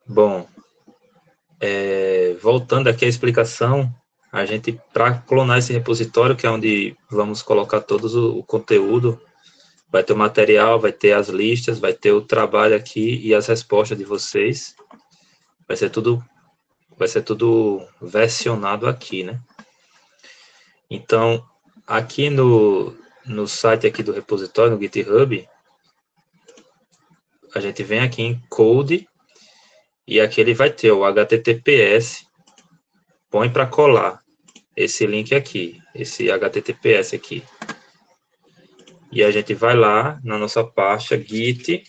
Bom, voltando aqui à explicação, a gente, para clonar esse repositório, que é onde vamos colocar todo o conteúdo, vai ter o material, vai ter as listas, vai ter o trabalho aqui e as respostas de vocês. Vai ser tudo versionado aqui, né? Então, aqui no site aqui do repositório, no GitHub, a gente vem aqui em Code e aqui ele vai ter o HTTPS, põe para colar esse link aqui, esse HTTPS aqui. E a gente vai lá na nossa pasta git,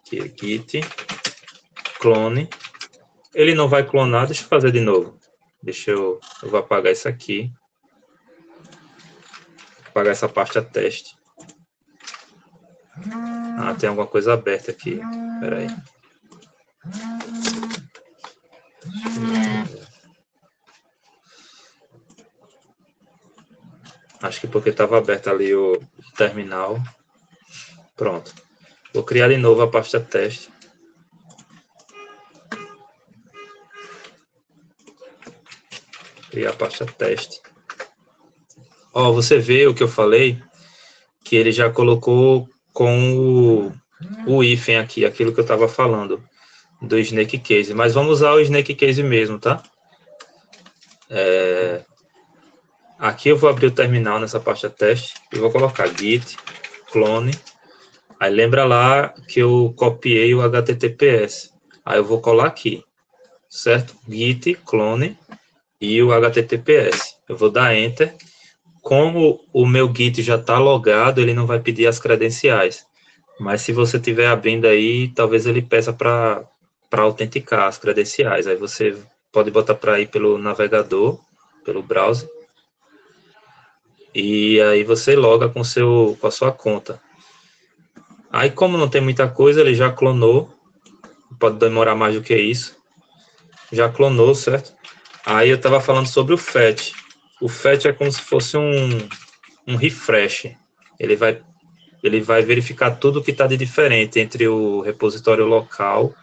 que é git clone. Ele não vai clonar, deixa eu fazer de novo. Eu vou apagar isso aqui. Apagar essa pasta teste. Ah, tem alguma coisa aberta aqui. Espera aí. Acho que porque estava aberto ali o terminal. Pronto. Vou criar de novo a pasta teste. Criar a pasta teste. Ó, você vê o que eu falei, que ele já colocou com o hífen aqui, aquilo que eu estava falando, do Snake Case. Mas vamos usar o Snake Case mesmo, tá? Aqui eu vou abrir o terminal nessa pasta teste e vou colocar git clone. Aí lembra lá que eu copiei o HTTPS. Aí eu vou colar aqui, certo? Git clone e o HTTPS. Eu vou dar Enter. Como o meu Git já está logado, ele não vai pedir as credenciais. Mas se você estiver abrindo aí, talvez ele peça para autenticar as credenciais. Aí você pode botar para ir pelo navegador, pelo browser. E aí você loga com a sua conta. Aí, como não tem muita coisa, ele já clonou. Pode demorar mais do que isso. Já clonou, certo? Aí eu estava falando sobre o fetch. O fetch é como se fosse um refresh. Ele vai verificar tudo que está de diferente entre o repositório local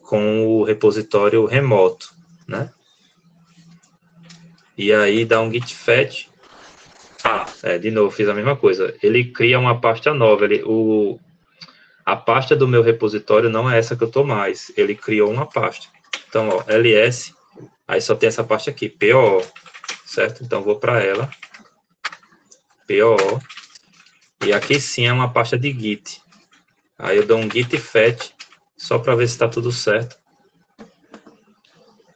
com o repositório remoto, né? E aí dá um git fetch. De novo, fiz a mesma coisa. Ele cria uma pasta nova. A pasta do meu repositório não é essa que eu estou mais. Ele criou uma pasta. Então, ó, ls, aí só tem essa pasta aqui, POO, certo? Então, vou para ela, POO, e aqui sim é uma pasta de git. Aí eu dou um git fetch, só para ver se está tudo certo.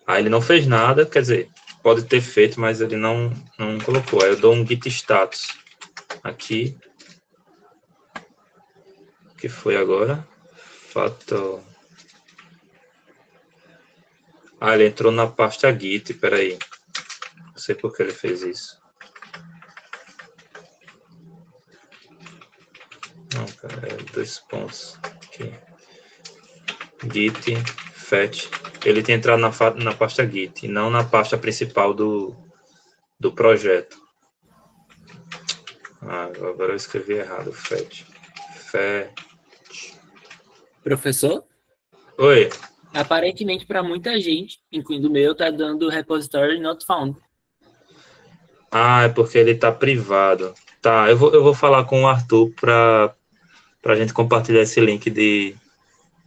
Aí ele não fez nada, quer dizer, pode ter feito, mas ele não colocou. Aí eu dou um git status aqui. O que foi agora? Fato. Ah, ele entrou na pasta git, peraí. Não sei por que ele fez isso. Não, cara, é 2 pontos aqui. Git fetch. Ele tem entrado na pasta git, e não na pasta principal do projeto. Agora eu escrevi errado, fetch. Professor? Oi. Aparentemente, para muita gente, incluindo o meu, tá dando repository not found. É porque ele tá privado. Tá, eu vou falar com o Arthur pra gente compartilhar esse link de...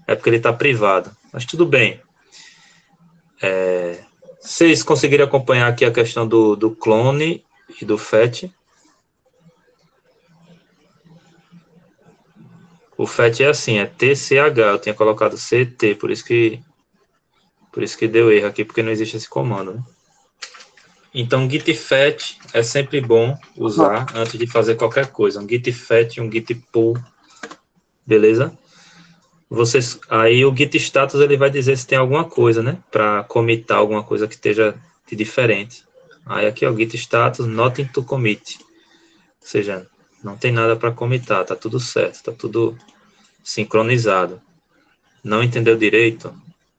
É porque ele tá privado. Mas tudo bem. Vocês conseguiram acompanhar aqui a questão do clone e do fetch? O fetch é assim, é TCH. Eu tinha colocado CT, por isso que deu erro aqui, porque não existe esse comando, né? Então, git fetch é sempre bom usar antes de fazer qualquer coisa. Um git fetch, um git pull, beleza? Aí o git status ele vai dizer se tem alguma coisa, né? Para commitar alguma coisa que esteja de diferente. Aí aqui é o git status nothing to commit. Ou seja, não tem nada para commitar, tá tudo certo, tá tudo sincronizado. Não entendeu direito?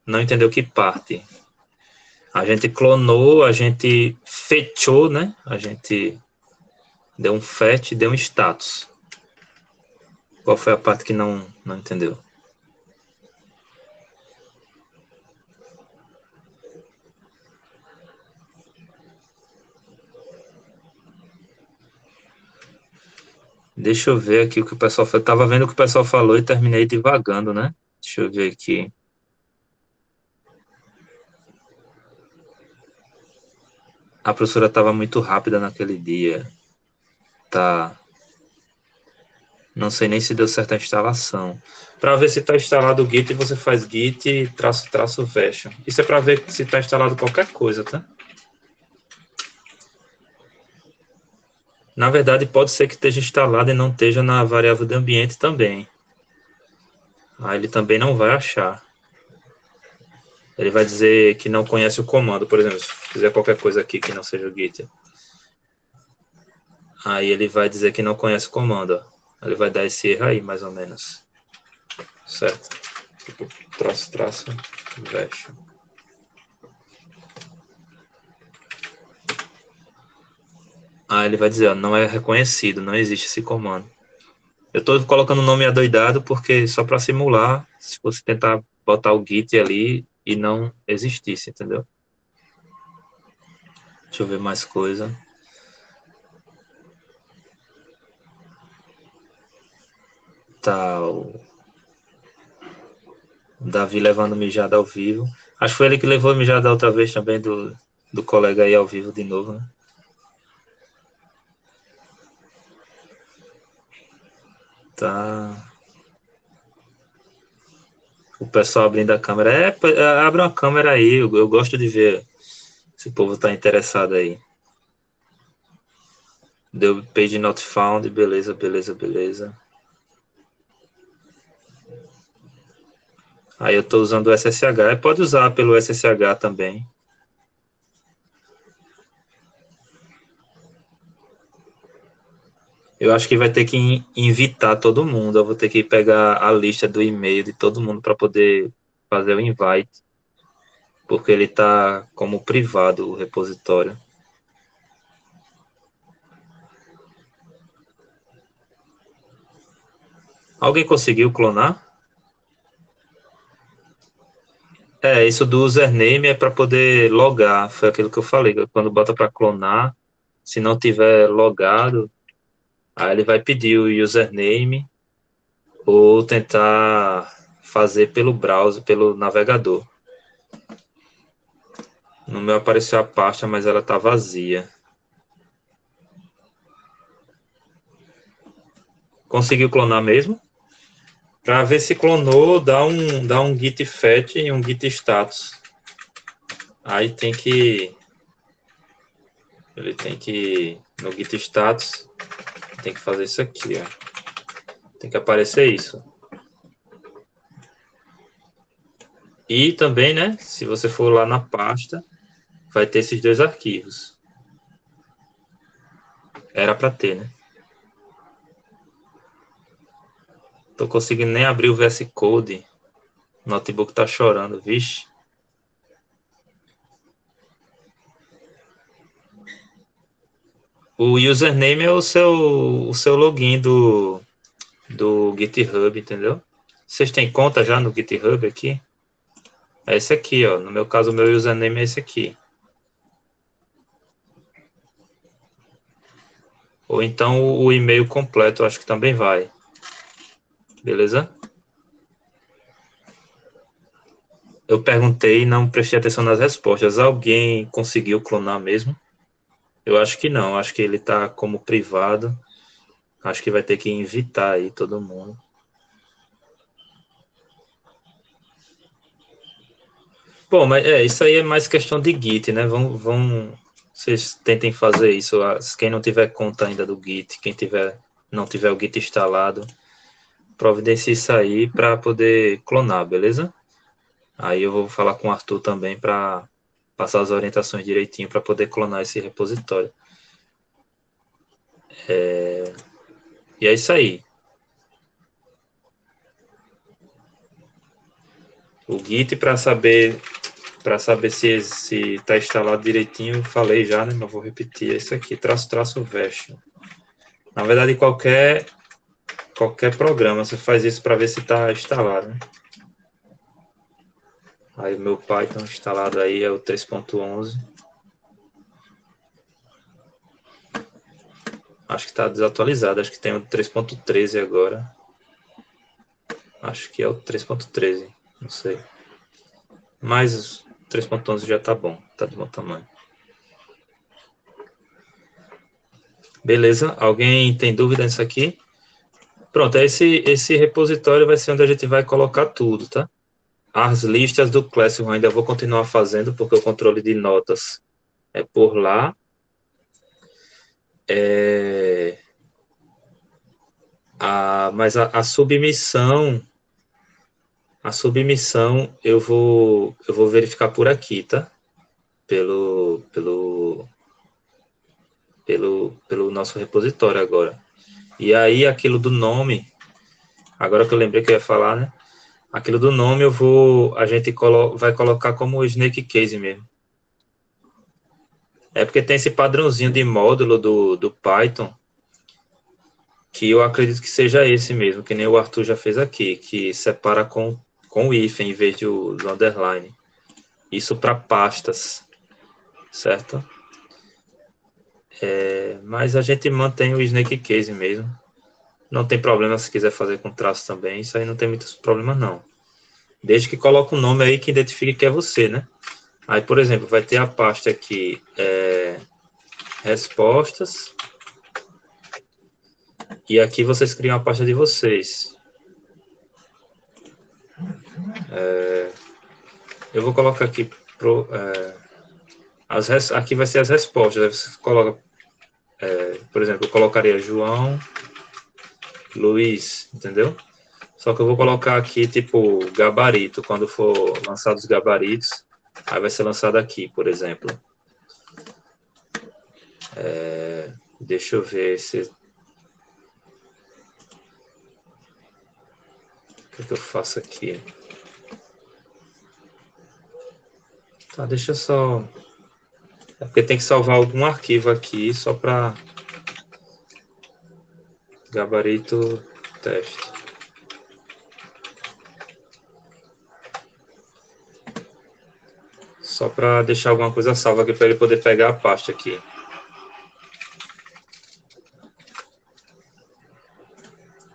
Não entendeu que parte? A gente clonou, a gente fetchou, né? A gente deu um fetch, deu um status. Qual foi a parte que não entendeu? Deixa eu ver aqui o que o pessoal falou. Tava vendo o que o pessoal falou e terminei divagando, né? Deixa eu ver aqui. A professora estava muito rápida naquele dia. Tá. Não sei nem se deu certo a instalação. Para ver se está instalado o Git, você faz Git traço traço version. Isso é para ver se está instalado qualquer coisa, tá? Na verdade, pode ser que esteja instalado e não esteja na variável de ambiente também. Aí ele também não vai achar. Ele vai dizer que não conhece o comando. Por exemplo, se fizer qualquer coisa aqui que não seja o Git. Aí ele vai dizer que não conhece o comando. Ó. Ele vai dar esse erro aí, mais ou menos. Certo? Tipo, traço, traço, version. Aí ele vai dizer, ó, não é reconhecido, não existe esse comando. Eu estou colocando o nome adoidado porque só para simular, se você tentar botar o Git ali e não existisse, entendeu? Deixa eu ver mais coisa. Tá, o Davi levando mijada ao vivo. Acho que foi ele que levou a mijada outra vez também do colega aí ao vivo de novo, né? Tá. O pessoal abrindo a câmera. Abre uma câmera aí, eu gosto de ver se o povo tá interessado aí. Deu page not found, beleza, beleza, beleza. Aí eu estou usando o SSH, pode usar pelo SSH também. Eu acho que vai ter que invitar todo mundo. Eu vou ter que pegar a lista do e-mail de todo mundo para poder fazer o invite, porque ele está como privado o repositório. Alguém conseguiu clonar? É, isso do username é para poder logar. Foi aquilo que eu falei. Quando bota para clonar, se não tiver logado, aí ele vai pedir o username ou tentar fazer pelo browser, pelo navegador. No meu apareceu a pasta, mas ela tá vazia. Conseguiu clonar mesmo? Para ver se clonou, dá um git fetch e um git status. Aí ele tem que, no git status, tem que fazer isso aqui, ó. Tem que aparecer isso. E também, né, se você for lá na pasta, vai ter esses dois arquivos. Era para ter, né? Tô conseguindo nem abrir o VS Code. O notebook tá chorando, vixe. O username é o seu login do GitHub, entendeu? Vocês têm conta já no GitHub aqui? É esse aqui, ó. No meu caso, o meu username é esse aqui. Ou então o e-mail completo, eu acho que também vai. Beleza? Eu perguntei e não prestei atenção nas respostas. Alguém conseguiu clonar mesmo? Eu acho que não. Acho que ele tá como privado. Acho que vai ter que invitar aí todo mundo. Bom, mas isso aí é mais questão de Git, né? Vocês tentem fazer isso. Quem não tiver conta ainda do Git, não tiver o Git instalado, providencie isso aí para poder clonar, beleza? Aí eu vou falar com o Arthur também para passar as orientações direitinho para poder clonar esse repositório. E é isso aí. O Git para saber se está instalado direitinho, falei já, né? Mas vou repetir, é isso aqui, traço version. Na verdade, qualquer programa, você faz isso para ver se está instalado, né? Aí o meu Python instalado aí é o 3.11. Acho que está desatualizado, acho que tem o 3.13 agora. Acho que é o 3.13, não sei. Mas o 3.11 já tá bom, tá de bom tamanho. Beleza, alguém tem dúvida nisso aqui? Pronto, esse repositório vai ser onde a gente vai colocar tudo, tá? As listas do Classroom ainda vou continuar fazendo, porque o controle de notas é por lá. Mas a submissão eu vou verificar por aqui, tá? Pelo nosso repositório agora. E aí aquilo do nome, agora que eu lembrei que eu ia falar, né? Aquilo do nome a gente vai colocar como Snake Case mesmo. É porque tem esse padrãozinho de módulo do Python, que eu acredito que seja esse mesmo, que nem o Arthur já fez aqui, que separa com o hífen em vez do underline. Isso para pastas, certo? Mas a gente mantém o Snake Case mesmo. Não tem problema se quiser fazer com traço também, isso aí não tem muitos problemas não. Desde que coloque um nome aí que identifique que é você, né? Aí, por exemplo, vai ter a pasta aqui, respostas, e aqui vocês criam a pasta de vocês. Eu vou colocar aqui, aqui vai ser as respostas, aí você coloca, por exemplo, eu colocaria João, Luiz, entendeu? Só que eu vou colocar aqui, tipo, gabarito, quando for lançado os gabaritos, aí vai ser lançado aqui, por exemplo. Deixa eu ver se... O que eu faço aqui? Tá, deixa eu só... É porque tem que salvar algum arquivo aqui, só para gabarito teste. Só para deixar alguma coisa salva aqui para ele poder pegar a pasta aqui.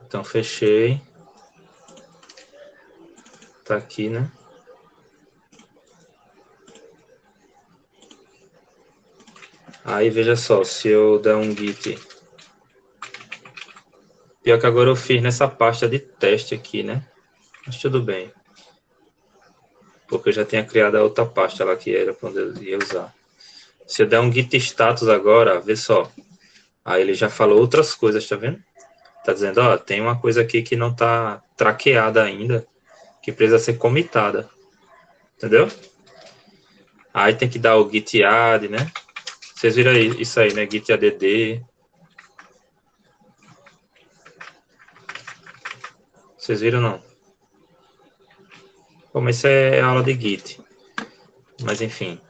Então, fechei. Tá aqui, né? Aí, veja só, se eu der um git... Pior que agora eu fiz nessa pasta de teste aqui, né? Mas tudo bem. Porque eu já tinha criado a outra pasta lá que era quando eu ia usar. Se eu der um git status agora, vê só. Aí ele já falou outras coisas, tá vendo? Tá dizendo, ó, tem uma coisa aqui que não tá traqueada ainda, que precisa ser comitada. Entendeu? Aí tem que dar o git add, né? Vocês viram isso aí, né? Git add. Vocês viram não? Bom, mas isso é aula de Git. Mas enfim.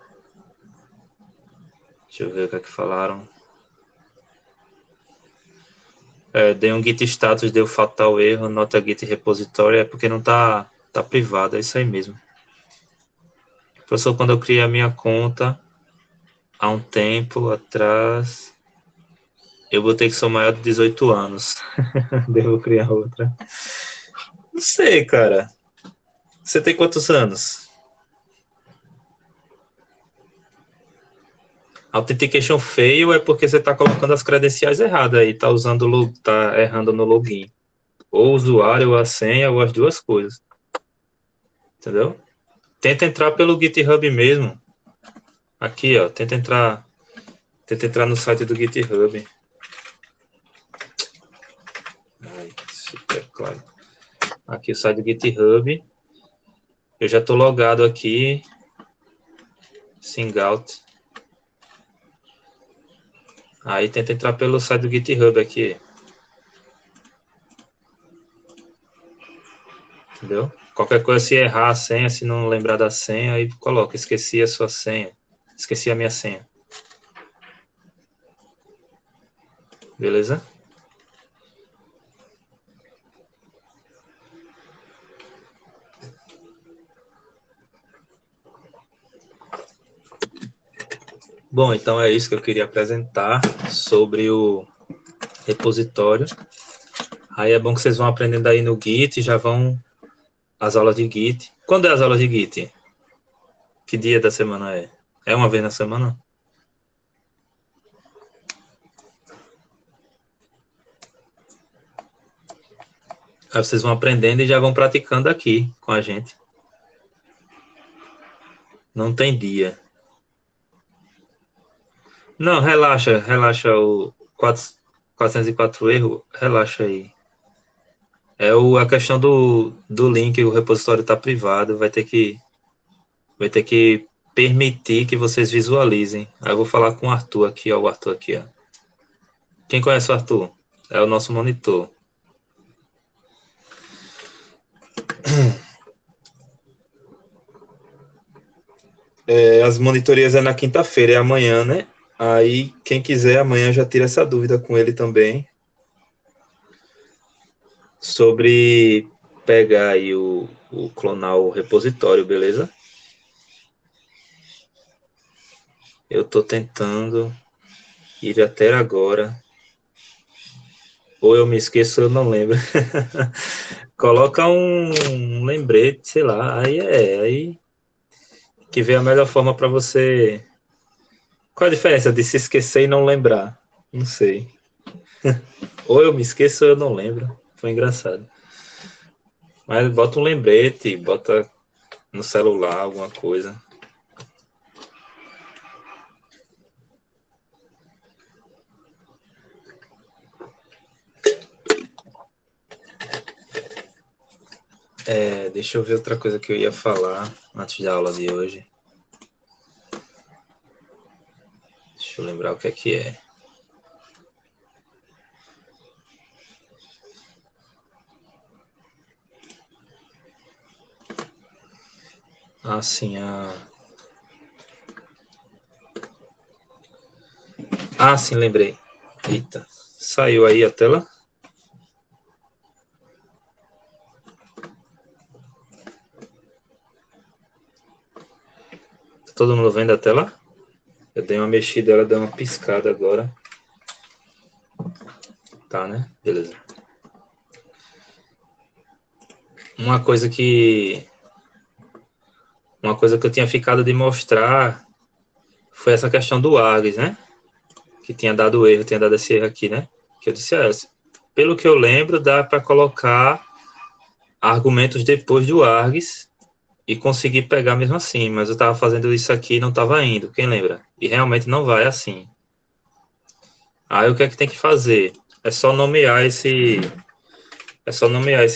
Deixa eu ver o que é que falaram. Dei um git status, deu fatal erro, nota git repository, é porque não tá privado, é isso aí mesmo. Professor, quando eu criei a minha conta, há um tempo atrás, eu botei que sou maior de 18 anos. Devo criar outra. Não sei, cara. Você tem quantos anos? Authentication fail é porque você está colocando as credenciais erradas aí, tá errando no login. Ou o usuário, ou a senha, ou as duas coisas. Entendeu? Tenta entrar pelo GitHub mesmo. Aqui, ó, tenta entrar no site do GitHub. Ai, super claro. Aqui o site do GitHub. Eu já estou logado aqui. Singout. Aí tenta entrar pelo site do GitHub aqui. Entendeu? Qualquer coisa, se errar a senha, se não lembrar da senha, aí coloca, esqueci a sua senha. Esqueci a minha senha. Beleza? Bom, então é isso que eu queria apresentar sobre o repositório. Aí é bom que vocês vão aprendendo aí no Git, já vão as aulas de Git. Quando é as aulas de Git? Que dia da semana é? É uma vez na semana? Aí vocês vão aprendendo e já vão praticando aqui com a gente. Não tem dia. Não, relaxa o 404 erro, relaxa aí. É a questão do link, o repositório está privado, vai ter que permitir que vocês visualizem. Aí eu vou falar com o Arthur aqui, ó, o Arthur aqui, ó. Quem conhece o Arthur? É o nosso monitor. As monitorias é na quinta-feira, é amanhã, né? Aí, quem quiser, amanhã já tira essa dúvida com ele também. Sobre pegar aí clonar o repositório, beleza? Eu tô tentando ir até agora. Ou eu me esqueço, eu não lembro. Coloca um lembrete, sei lá. Aí que vê a melhor forma para você. Qual a diferença de se esquecer e não lembrar? Não sei. Ou eu me esqueço ou eu não lembro. Foi engraçado. Mas bota um lembrete, bota no celular alguma coisa. Deixa eu ver outra coisa que eu ia falar antes da aula de hoje. Deixa eu lembrar o que é que é. Ah, sim, Ah, sim, lembrei. Eita, saiu aí a tela? Todo mundo vendo a tela? Eu dei uma mexida, ela deu uma piscada agora. Tá, né? Beleza. Uma coisa que eu tinha ficado de mostrar foi essa questão do args, né? Que tinha dado erro, tinha dado esse erro aqui, né? Que eu disse, pelo que eu lembro, dá para colocar argumentos depois do args e conseguir pegar mesmo assim, mas eu estava fazendo isso aqui e não estava indo, quem lembra? E realmente não vai assim. Aí o que é que tem que fazer? É só nomear esse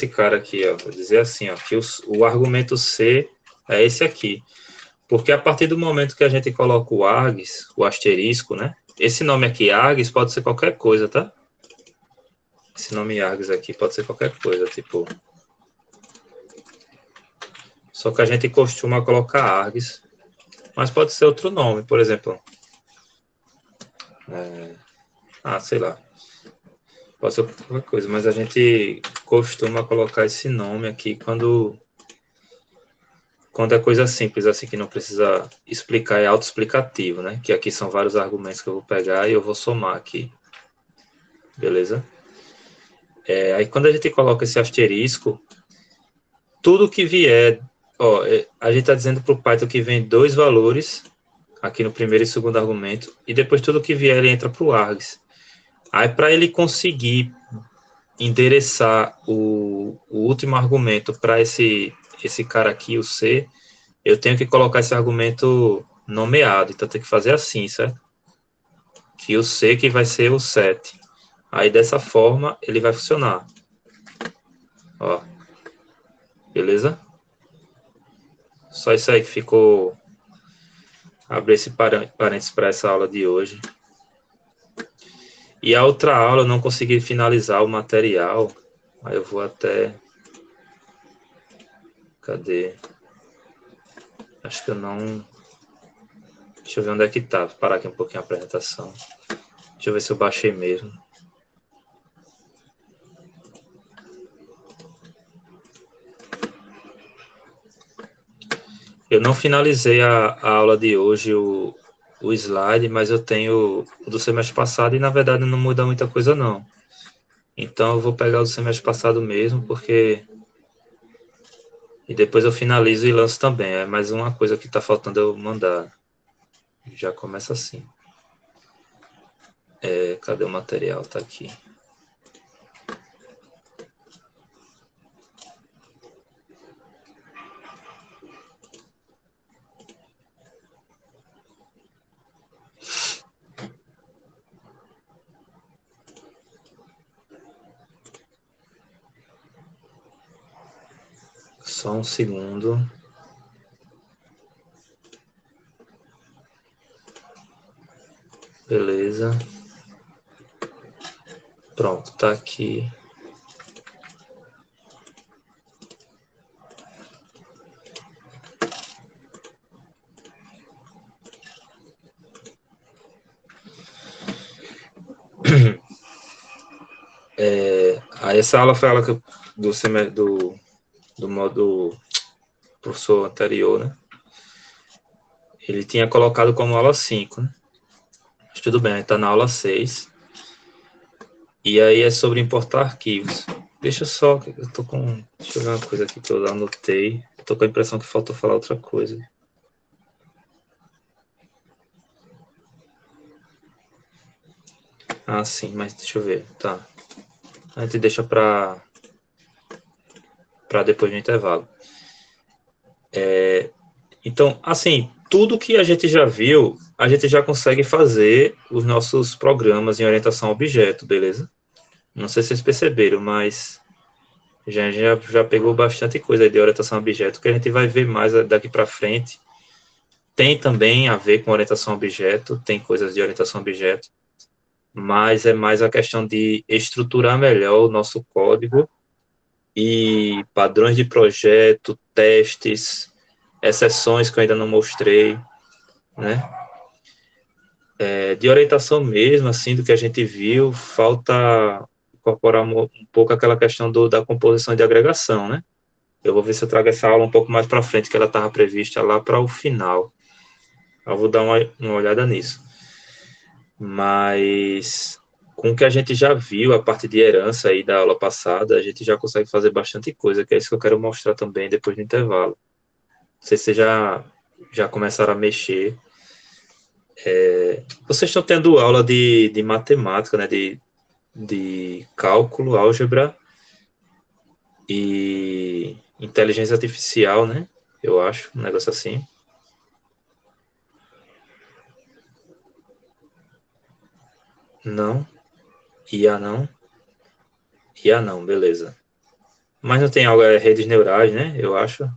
cara aqui, ó. Vou dizer assim, ó, que o argumento C é esse aqui. Porque a partir do momento que a gente coloca o args, o asterisco, né? Esse nome aqui, args, pode ser qualquer coisa, tá? Esse nome args aqui pode ser qualquer coisa, tipo... Só que a gente costuma colocar args, mas pode ser outro nome, por exemplo. Sei lá. Pode ser qualquer coisa, mas a gente costuma colocar esse nome aqui quando é coisa simples, assim, que não precisa explicar, é autoexplicativo, né? Que aqui são vários argumentos que eu vou pegar e eu vou somar aqui. Beleza? Aí quando a gente coloca esse asterisco, tudo que vier, a gente está dizendo para o Python que vem dois valores, aqui no primeiro e segundo argumento, e depois tudo que vier ele entra para o args. Aí para ele conseguir endereçar o último argumento para esse cara aqui, o C, eu tenho que colocar esse argumento nomeado. Então, tem que fazer assim, certo? Que o C que vai ser o 7. Aí, dessa forma, ele vai funcionar. Ó. Beleza? Só isso aí que ficou... Abrir esse parênteses para essa aula de hoje. E a outra aula eu não consegui finalizar o material. Aí eu vou até... Cadê? Acho que eu não... Deixa eu ver onde é que tá. Vou parar aqui um pouquinho a apresentação. Deixa eu ver se eu baixei mesmo. Eu não finalizei a aula de hoje, o slide, mas eu tenho o do semestre passado e, na verdade, não muda muita coisa, não. Então, eu vou pegar o do semestre passado mesmo, porque... E depois eu finalizo e lanço também. É mais uma coisa que está faltando eu mandar. Já começa assim. Cadê o material? Tá aqui. Só um segundo. Beleza. Pronto, tá aqui. Aí essa aula foi a aula do modo professor anterior, né? Ele tinha colocado como aula 5, né? Mas tudo bem, está na aula 6. E aí é sobre importar arquivos. Deixa eu só, eu tô com, deixa eu ver uma coisa aqui que eu anotei. Tô com a impressão que faltou falar outra coisa. Ah, sim, mas deixa eu ver, tá. A gente deixa para depois do intervalo. Então, assim, tudo que a gente já viu, a gente já consegue fazer os nossos programas em orientação a objeto, beleza? Não sei se vocês perceberam, mas já pegou bastante coisa aí de orientação a objeto, que a gente vai ver mais daqui para frente. Tem também a ver com orientação a objeto, tem coisas de orientação a objeto, mas é mais a questão de estruturar melhor o nosso código e padrões de projeto, testes, exceções que eu ainda não mostrei, né? De orientação mesmo, assim, do que a gente viu, falta incorporar um pouco aquela questão da composição de agregação, né? Eu vou ver se eu trago essa aula um pouco mais para frente, que ela estava prevista lá para o final. Eu vou dar uma olhada nisso. Mas com o que a gente já viu, a parte de herança aí da aula passada, a gente já consegue fazer bastante coisa, que é isso que eu quero mostrar também depois do intervalo. Não sei se vocês já começaram a mexer. Vocês estão tendo aula de matemática, né? De cálculo, álgebra e inteligência artificial, né? Eu acho, um negócio assim. Não, IA não, IA não, beleza. Mas não tem algo, redes neurais, né? Eu acho.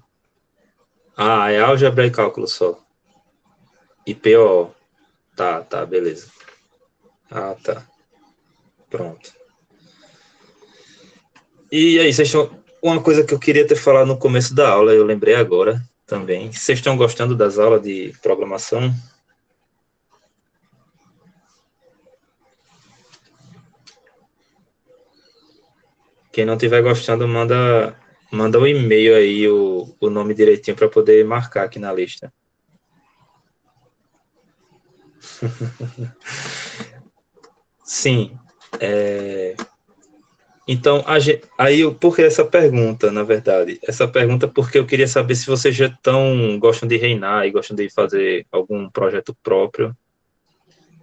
Ah, é álgebra e cálculo só. E PO. Tá, beleza. Ah, tá. Pronto. E aí, vocês estão. Uma coisa que eu queria ter falado no começo da aula, eu lembrei agora também. Vocês estão gostando das aulas de programação? Quem não estiver gostando, manda um e-mail aí, o nome direitinho para poder marcar aqui na lista. Sim. Então, aí, por que essa pergunta, na verdade? Essa pergunta porque eu queria saber se vocês gostam de reinar e gostam de fazer algum projeto próprio.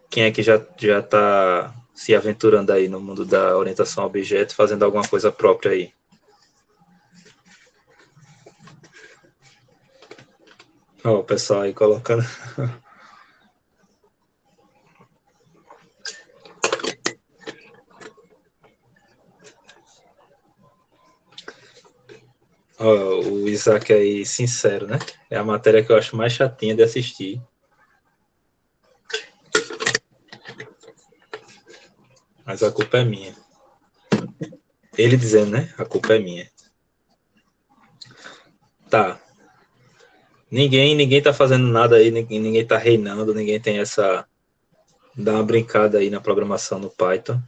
Quem é que já está se aventurando aí no mundo da orientação a objeto, fazendo alguma coisa própria aí? Ó, o pessoal aí colocando. Ó, o Isaac aí, sincero, né? É a matéria que eu acho mais chatinha de assistir. Mas a culpa é minha. Ele dizendo, né? A culpa é minha. Tá. Ninguém tá fazendo nada aí, ninguém tá reinando, ninguém tem essa. Dá uma brincada aí na programação no Python.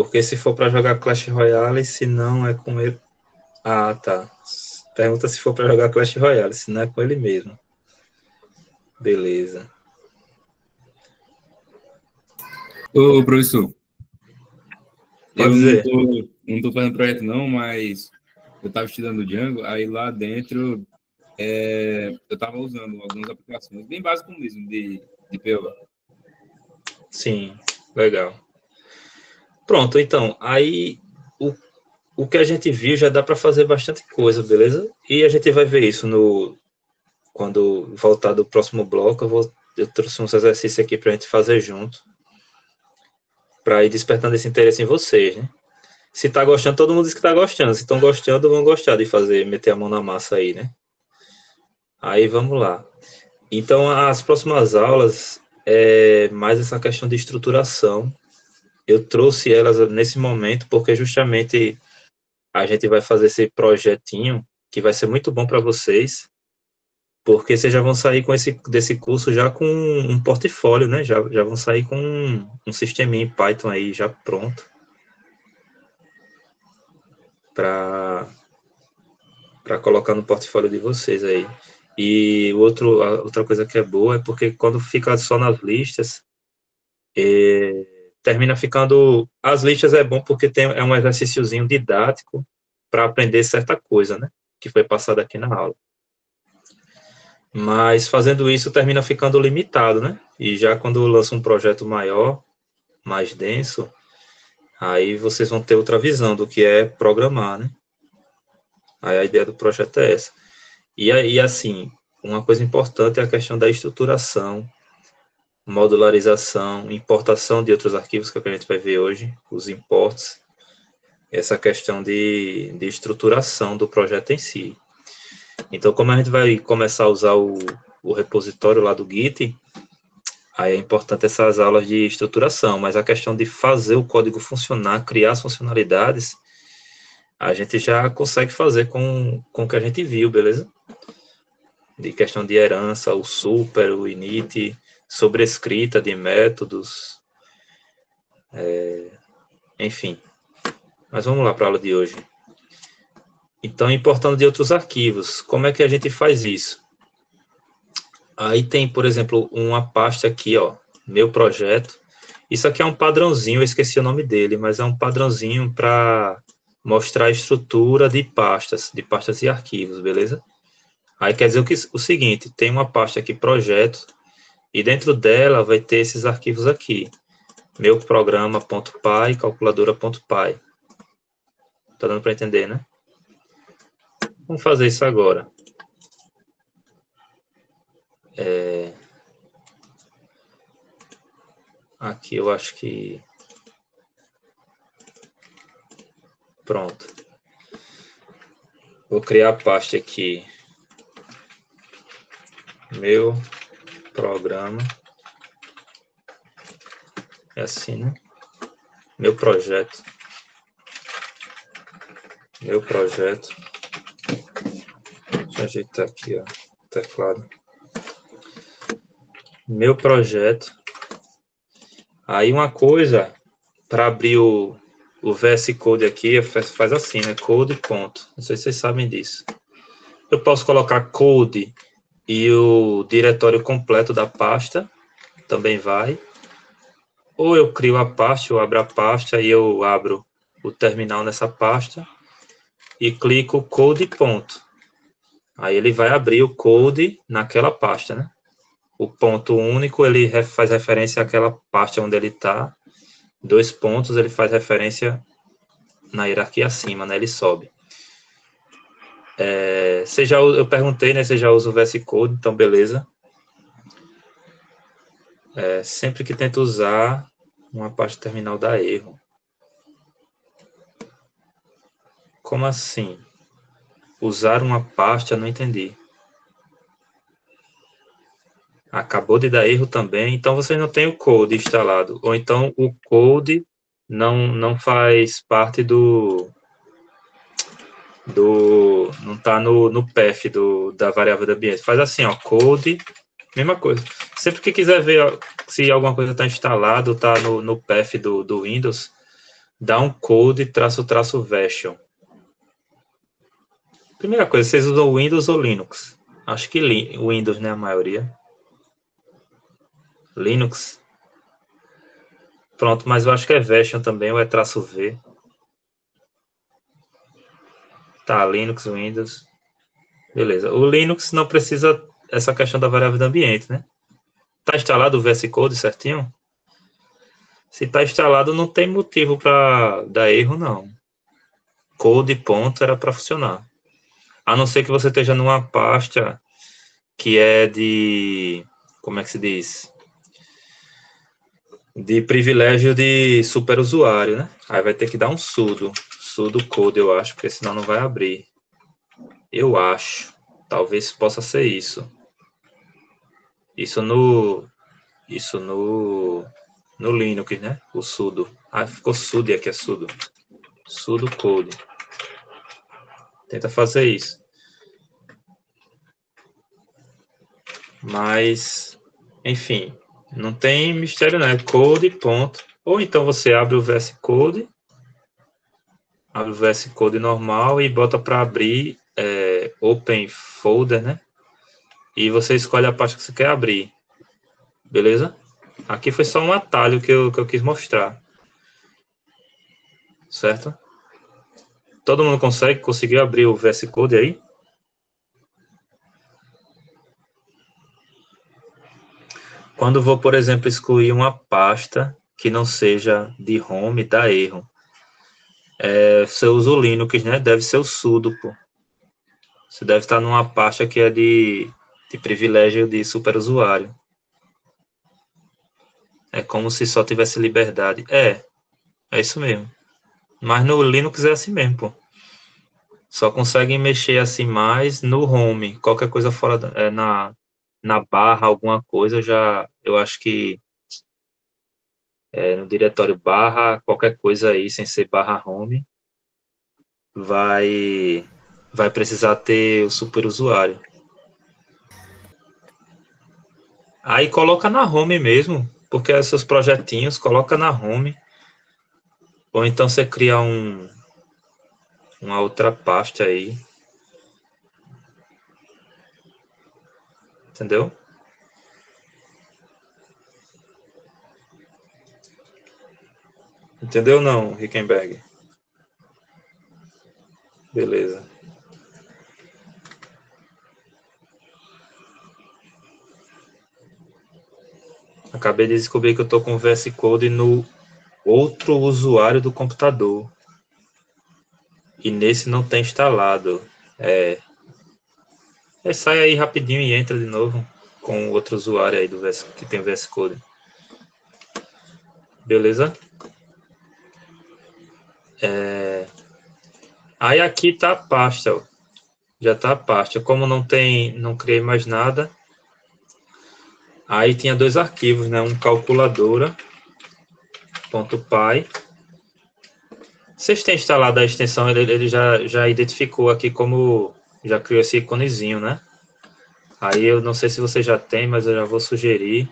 Porque se for para jogar Clash Royale, se não é com ele... Ah, tá. Pergunta se for para jogar Clash Royale, se não é com ele mesmo. Beleza. Ô, professor, Pode eu dizer. não tô fazendo projeto não, mas eu tava estudando Django, aí lá dentro eu tava usando algumas aplicações, bem básicas mesmo, de PO. Sim, legal. Pronto, então, aí o que a gente viu já dá para fazer bastante coisa, beleza? E a gente vai ver isso quando voltar do próximo bloco. Eu trouxe uns exercícios aqui para a gente fazer junto, para ir despertando esse interesse em vocês, né? Se tá gostando, todo mundo diz que tá gostando. Se estão gostando, vão gostar de fazer, meter a mão na massa aí, né? Aí vamos lá. Então, as próximas aulas é mais essa questão de estruturação. Eu trouxe elas nesse momento porque justamente a gente vai fazer esse projetinho que vai ser muito bom para vocês, porque vocês já vão sair desse curso já com um portfólio, né? Já vão sair com um sisteminha em Python aí já pronto para colocar no portfólio de vocês aí. E outra coisa que é boa é porque quando fica só nas listas, termina ficando... As listas é bom porque é um exercíciozinho didático para aprender certa coisa, né? Que foi passada aqui na aula. Mas fazendo isso termina ficando limitado, né? E já quando lança um projeto maior, mais denso, aí vocês vão ter outra visão do que é programar, né? Aí a ideia do projeto é essa. E aí, assim, uma coisa importante é a questão da estruturação, modularização, importação de outros arquivos, que é o que a gente vai ver hoje, os imports, essa questão de estruturação do projeto em si. Então, como a gente vai começar a usar o repositório lá do Git, aí é importante essas aulas de estruturação, mas a questão de fazer o código funcionar, criar as funcionalidades, a gente já consegue fazer com o que a gente viu, beleza? De questão de herança, o super, o init, sobrescrita de métodos, enfim. Mas vamos lá para a aula de hoje. Então, importando de outros arquivos, como é que a gente faz isso? Aí tem, por exemplo, uma pasta aqui, ó, meu projeto. Isso aqui é um padrãozinho, eu esqueci o nome dele, mas é um padrãozinho para mostrar a estrutura de pastas e arquivos, beleza? Aí quer dizer o seguinte, tem uma pasta aqui, projeto, e dentro dela vai ter esses arquivos aqui. Meu programa.py, calculadora.py. Tá dando para entender, né? Vamos fazer isso agora. Aqui eu acho que... Pronto. Vou criar a pasta aqui. Meu programa. É assim, né? Meu projeto. Meu projeto. Deixa eu ajeitar aqui, ó, o teclado. Meu projeto. Aí uma coisa, para abrir o VS Code aqui, faz assim, né? Code, ponto. Não sei se vocês sabem disso. Eu posso colocar code e o diretório completo da pasta, também vai. Ou eu crio a pasta, eu abro a pasta e eu abro o terminal nessa pasta e clico code, ponto. Aí ele vai abrir o code naquela pasta, né? O ponto único, ele faz referência àquela pasta onde ele está. 2 pontos, ele faz referência na hierarquia acima, né? Ele sobe. Eu perguntei, né? Você já usa o VS Code, então beleza. Sempre que tenta usar uma pasta terminal dá erro. Como assim? Usar uma pasta, não entendi. Acabou de dar erro também, então você não tem o code instalado. Ou então o code não faz parte não está no path da variável do ambiente. Faz assim, ó, code, mesma coisa. Sempre que quiser ver ó, se alguma coisa está instalada ou está no path do Windows, downcode -- version. Primeira coisa, vocês usam Windows ou Linux? Acho que Windows, né, a maioria. Linux. Pronto, mas eu acho que é version também, ou é -v. Tá, Linux, Windows. Beleza. O Linux não precisa essa questão da variável do ambiente, né? Tá instalado o VS Code certinho? Se tá instalado, não tem motivo para dar erro, não. Code ponto era para funcionar. A não ser que você esteja numa pasta que é de... Como é que se diz? De privilégio de superusuário, né? Aí vai ter que dar um sudo code, eu acho, porque senão não vai abrir. Eu acho. Talvez possa ser isso. Isso no Linux, né? O sudo. Ah, ficou sudo e aqui é sudo. Sudo code. Tenta fazer isso. Mas, enfim, não tem mistério, não. É code, ponto. Ou então você abre o VS Code, normal e bota para abrir Open Folder, né? E você escolhe a pasta que você quer abrir. Beleza? Aqui foi só um atalho que eu quis mostrar. Certo? Todo mundo conseguiu abrir o VS Code aí? Quando vou, por exemplo, excluir uma pasta que não seja de home, dá erro. Você usa o Linux, né? Deve ser o sudo, pô. Você deve estar numa pasta que é de privilégio de superusuário. É como se só tivesse liberdade. É isso mesmo. Mas no Linux é assim mesmo, pô. Só conseguem mexer assim mais no home. Qualquer coisa fora na barra, alguma coisa, eu acho que no diretório barra, qualquer coisa aí, sem ser barra home, vai precisar ter o superusuário. Aí coloca na home mesmo, porque é seus projetinhos, coloca na home. Ou então você cria uma outra pasta aí. Entendeu? Entendeu não, Rickenberg? Beleza. Acabei de descobrir que eu estou com o VS Code no outro usuário do computador. E nesse não tem instalado. Sai aí rapidinho e entra de novo com outro usuário aí do VS, que tem VS Code. Beleza? Aí aqui tá a pasta, ó. Já tá a pasta. Como não criei mais nada. Aí tinha dois arquivos, né? Um calculadora.py. Vocês têm instalado a extensão, ele já identificou aqui como, já criou esse iconezinho, né? Aí eu não sei se você já tem, mas eu já vou sugerir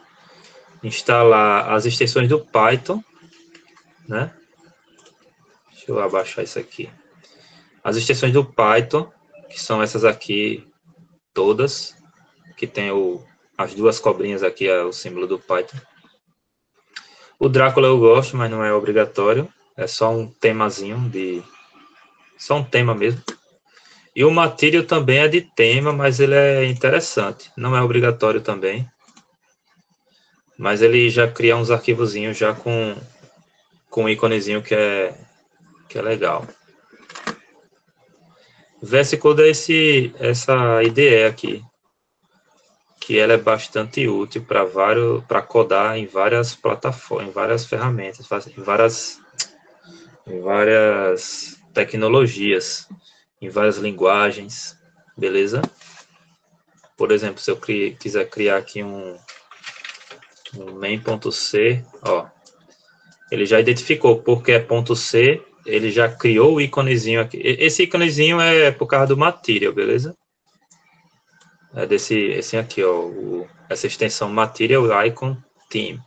instalar as extensões do Python, né? Deixa eu abaixar isso aqui. As extensões do Python, que são essas aqui todas, que tem as duas cobrinhas aqui, é o símbolo do Python. O Drácula eu gosto, mas não é obrigatório. É só um temazinho só um tema mesmo. E o Material também é de tema, mas ele é interessante. Não é obrigatório também. Mas ele já cria uns arquivozinhos já com um íconezinho que é legal. VS Code é essa IDE aqui, que ela é bastante útil para codar em várias plataformas, em várias ferramentas, em várias tecnologias, em várias linguagens, beleza? Por exemplo, se eu quiser criar aqui um main.c, ó, ele já identificou porque é .c, ele já criou o íconezinho aqui. Esse íconezinho é por causa do Material, beleza? É esse aqui, ó, essa extensão Material Icon Theme.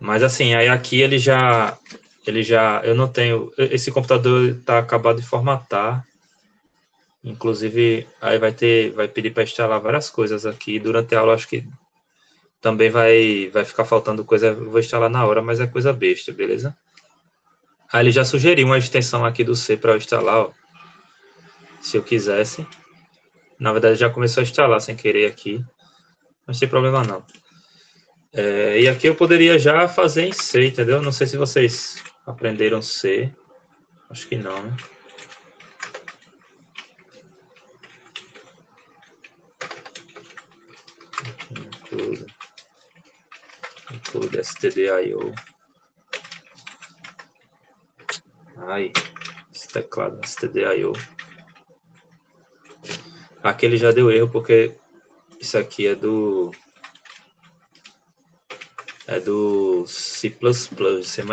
Mas assim, aí aqui eu não tenho, esse computador está acabado de formatar, inclusive aí vai pedir para instalar várias coisas aqui, durante a aula acho que também vai ficar faltando coisa, eu vou instalar na hora, mas é coisa besta, beleza? Aí ele já sugeriu uma extensão aqui do C para eu instalar, ó, se eu quisesse. Na verdade já começou a instalar sem querer aqui, não tem problema não. E aqui eu poderia já fazer em C, entendeu? Não sei se vocês aprenderam C. Acho que não, né? Include stdio. Ai, esse teclado stdio. Aqui ele já deu erro porque isso aqui é do C++, C++.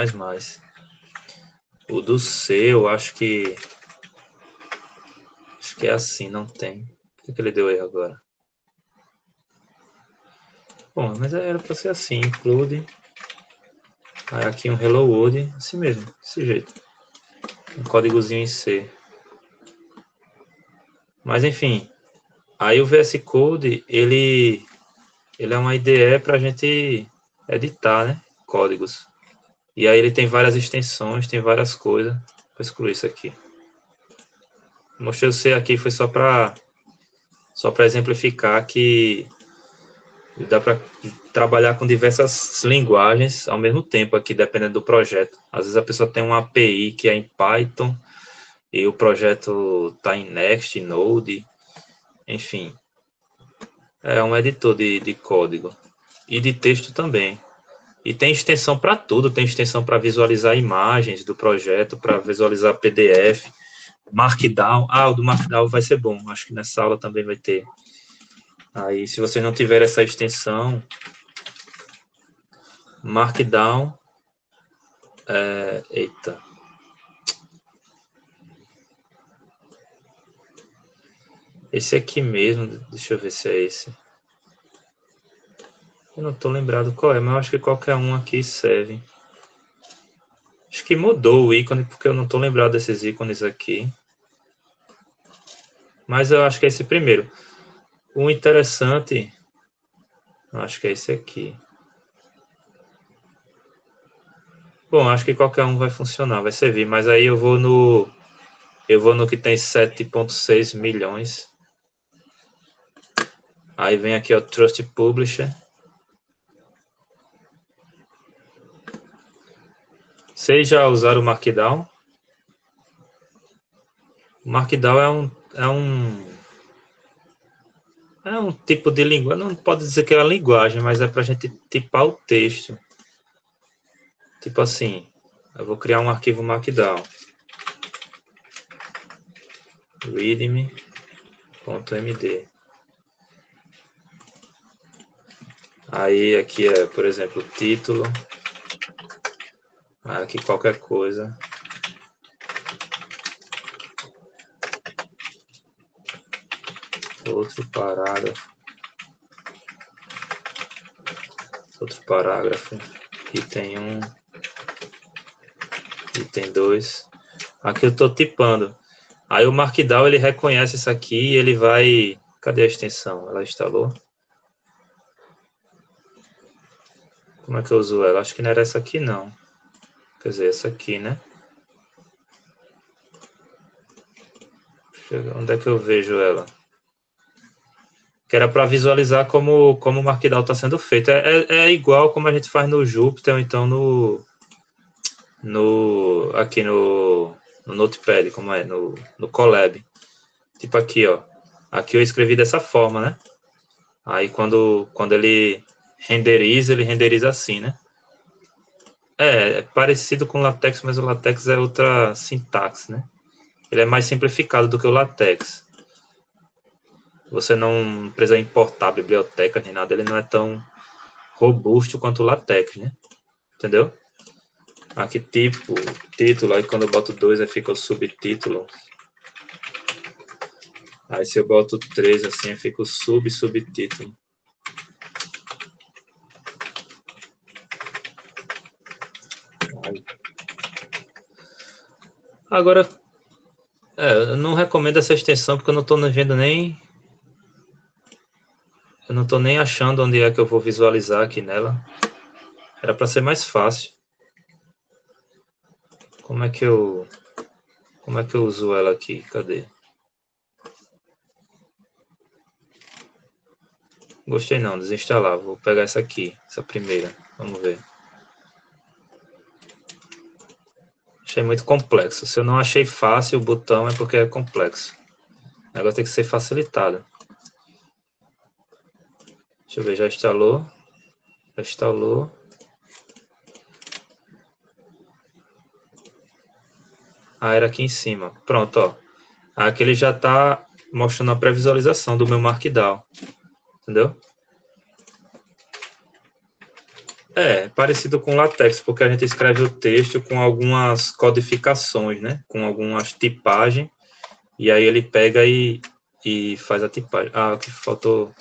O do C, eu acho que é assim, não tem. Por que ele deu erro agora? Bom, mas era para ser assim, include. Aí aqui um hello world, assim mesmo, desse jeito. Um códigozinho em C. Mas enfim, aí o VS Code, ele é uma IDE para a gente editar, né? Códigos. E aí ele tem várias extensões, tem várias coisas. Vou excluir isso aqui. Mostrei o C aqui, foi só para exemplificar que dá para trabalhar com diversas linguagens ao mesmo tempo aqui, dependendo do projeto. Às vezes a pessoa tem uma API que é em Python e o projeto está em Next, Node, enfim. É um editor de código e de texto também. E tem extensão para tudo, tem extensão para visualizar imagens do projeto, para visualizar PDF, Markdown. Ah, o do Markdown vai ser bom, acho que nessa aula também vai ter. Aí, se vocês não tiverem essa extensão, Markdown, eita. Esse aqui mesmo, deixa eu ver se é esse. Eu não estou lembrado qual é, mas eu acho que qualquer um aqui serve. Acho que mudou o ícone, porque eu não estou lembrado desses ícones aqui. Mas eu acho que é esse primeiro. O interessante, acho que é esse aqui. Bom, acho que qualquer um vai funcionar, vai servir. Mas aí eu vou no que tem 7,6 milhões. Aí vem aqui o Trust Publisher. Vocês já usaram o Markdown? O Markdown é um tipo de linguagem, não pode dizer que é uma linguagem, mas é para a gente tipar o texto. Tipo assim, eu vou criar um arquivo Markdown. readme.md. Aí aqui é, por exemplo, título. Aqui qualquer coisa. Outro parágrafo. Item 1. Item 2. Aqui eu estou tipando. Aí o Markdown ele reconhece isso aqui e ele vai... Cadê a extensão? Ela instalou? Como é que eu uso ela? Acho que não era essa aqui, não. Quer dizer, essa aqui, né? Onde é que eu vejo ela? Que era para visualizar como o Markdown está sendo feito. É igual como a gente faz no Jupyter ou então aqui no Notepad, como é, no Colab. Tipo aqui, ó. Aqui eu escrevi dessa forma, né? Aí quando ele renderiza assim, né? É parecido com o LaTeX, mas o LaTex é outra sintaxe, né? Ele é mais simplificado do que o LaTeX. Você não precisa importar bibliotecas nem nada, ele não é tão robusto quanto o LaTeX, né? Entendeu? Aqui tipo, título, aí quando eu boto 2, aí fica o subtítulo. Aí se eu boto 3, assim, fica o subtítulo. Agora, eu não recomendo essa extensão porque eu não estou vendo nem... Eu não estou nem achando onde é que eu vou visualizar aqui nela. Era para ser mais fácil. Como é que eu uso ela aqui? Cadê? Gostei não, desinstalar. Vou pegar essa aqui, essa primeira. Vamos ver. Achei muito complexo. Se eu não achei fácil o botão, é porque é complexo. O negócio tem que ser facilitado. Deixa eu ver, já instalou. Já instalou. Ah, era aqui em cima. Pronto, ó. Aqui ele já está mostrando a pré-visualização do meu Markdown. Entendeu? É, parecido com LaTeX, porque a gente escreve o texto com algumas codificações, né? Com algumas tipagens. E aí ele pega e faz a tipagem. Ah, o que faltou...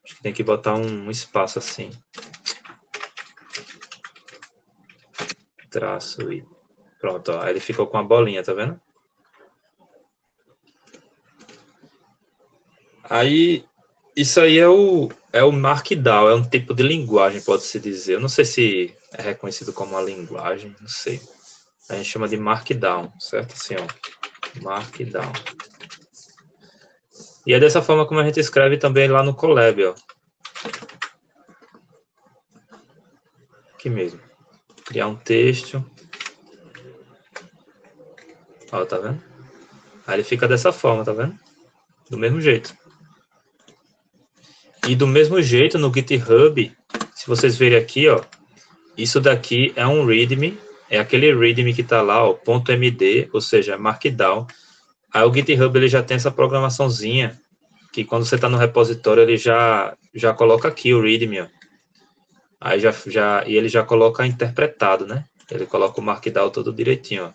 Acho que tem que botar um espaço assim. Traço e... Pronto, ó. Aí ele ficou com a bolinha, tá vendo? Aí, isso aí é o Markdown, é um tipo de linguagem, pode-se dizer. Eu não sei se é reconhecido como uma linguagem, não sei. A gente chama de Markdown, certo? Assim, ó. Markdown. E é dessa forma como a gente escreve também lá no Colab, ó. Aqui mesmo. Criar um texto. Ó, tá vendo? Aí ele fica dessa forma, tá vendo? Do mesmo jeito. E do mesmo jeito no GitHub, se vocês verem aqui, ó, isso daqui é um README, é aquele README que tá lá, ó, .md, ou seja, Markdown. Aí o GitHub ele já tem essa programaçãozinha, que quando você tá no repositório, ele já coloca aqui o README, ó. Aí e ele já coloca interpretado, né? Ele coloca o Markdown todo direitinho, ó.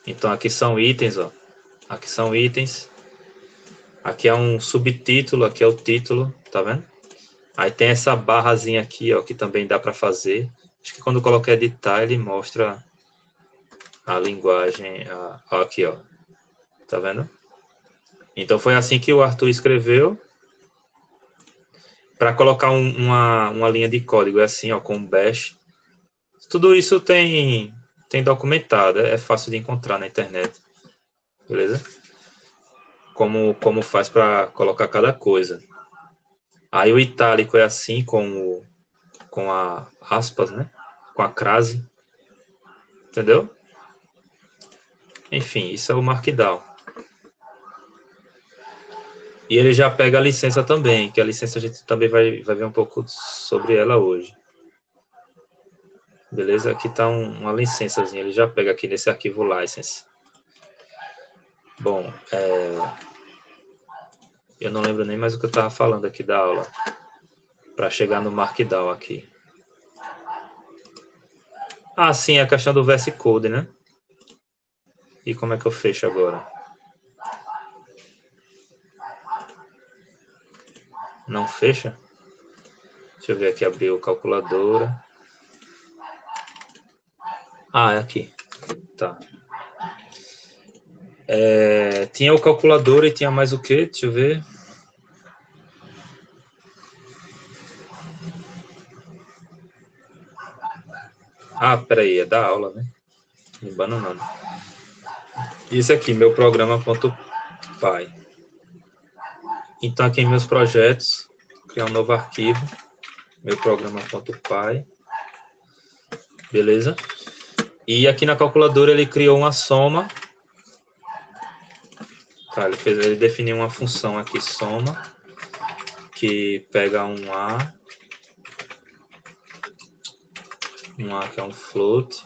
Então aqui são itens, ó. Aqui são itens. Aqui é um subtítulo, aqui é o título, tá vendo? Aí tem essa barrazinha aqui, ó, que também dá para fazer. Acho que quando colocar editar, ele mostra a linguagem, aqui, ó. Tá vendo? Então foi assim que o Arthur escreveu. Para colocar uma linha de código, é assim, ó, com bash. Tudo isso tem documentado, é fácil de encontrar na internet. Beleza? Como faz para colocar cada coisa. Aí o itálico é assim, com a aspas, né? Com a crase. Entendeu? Enfim, isso é o Markdown. E ele já pega a licença também, que a licença a gente também vai ver um pouco sobre ela hoje. Beleza? Aqui está uma licençazinha, ele já pega aqui nesse arquivo license. Bom, eu não lembro nem mais o que eu estava falando aqui da aula, para chegar no Markdown aqui. Ah, sim, a questão do VS Code, né? E como é que eu fecho agora? Não fecha? Deixa eu ver aqui, abrir o calculadora. Ah, é aqui. Tá. Tinha o calculador e tinha mais o quê? Deixa eu ver. Ah, peraí, é da aula, né? Me bananando. Isso aqui, meu programa.py. Então, aqui em meus projetos, criar um novo arquivo, meu programa.py. Beleza? E aqui na calculadora ele criou uma soma. Tá, ele definiu uma função aqui, soma, que pega um A que é um float,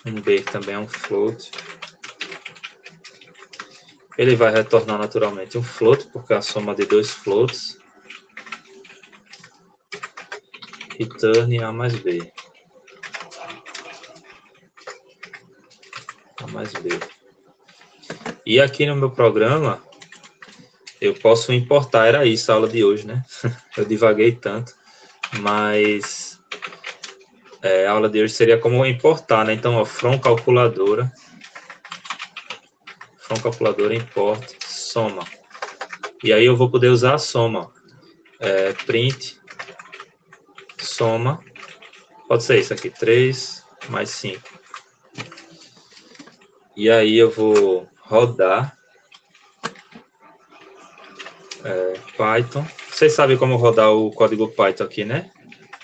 um B que também é um float. Ele vai retornar naturalmente um float, porque é a soma de dois floats. Return A mais B. A mais B. E aqui no meu programa, eu posso importar, era isso a aula de hoje, né? Eu divaguei tanto, mas a aula de hoje seria como importar, né? Então, ó, from calculadora, from calculadora, import, soma. E aí eu vou poder usar a soma. Print, soma, pode ser isso aqui, 3 mais 5. E aí eu vou rodar Python. Vocês sabem como rodar o código Python aqui, né?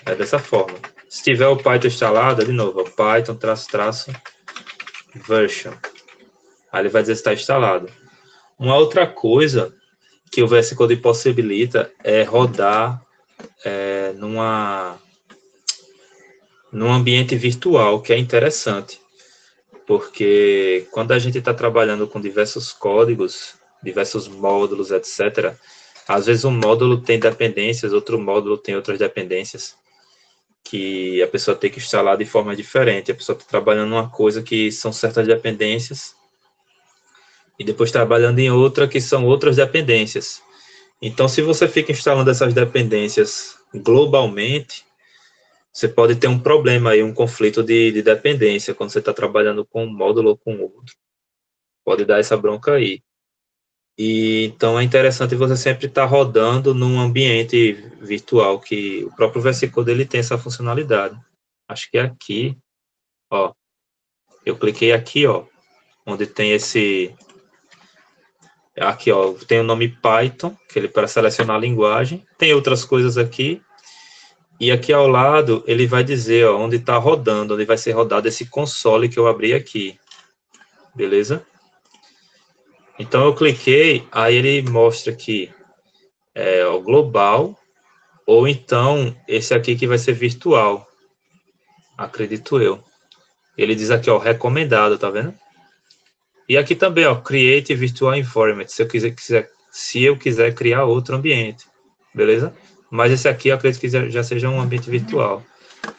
É dessa forma. Se tiver o Python instalado, de novo, Python version. Aí ele vai dizer se está instalado. Uma outra coisa que o VS Code possibilita é rodar num ambiente virtual, que é interessante. Porque quando a gente está trabalhando com diversos códigos, diversos módulos, etc., às vezes um módulo tem dependências, outro módulo tem outras dependências, que a pessoa tem que instalar de forma diferente. A pessoa está trabalhando numa coisa que são certas dependências, e depois trabalhando em outra que são outras dependências. Então, se você fica instalando essas dependências globalmente, você pode ter um problema aí, um conflito de dependência, quando você está trabalhando com um módulo ou com outro. Pode dar essa bronca aí. E então é interessante você sempre estar rodando num ambiente virtual, que o próprio VS Code ele tem essa funcionalidade. Acho que é aqui, ó. Eu cliquei aqui, ó, onde tem esse... Aqui, ó, tem o nome Python, que ele para selecionar a linguagem. Tem outras coisas aqui. E aqui ao lado, ele vai dizer, ó, onde está rodando, onde vai ser rodado esse console que eu abri aqui. Beleza? Então, eu cliquei, aí ele mostra aqui o global, ou então esse aqui que vai ser virtual. Acredito eu. Ele diz aqui, ó, recomendado, tá vendo? E aqui também, ó, Create Virtual Environment, se eu quiser criar outro ambiente, beleza? Mas esse aqui eu acredito que já seja um ambiente virtual.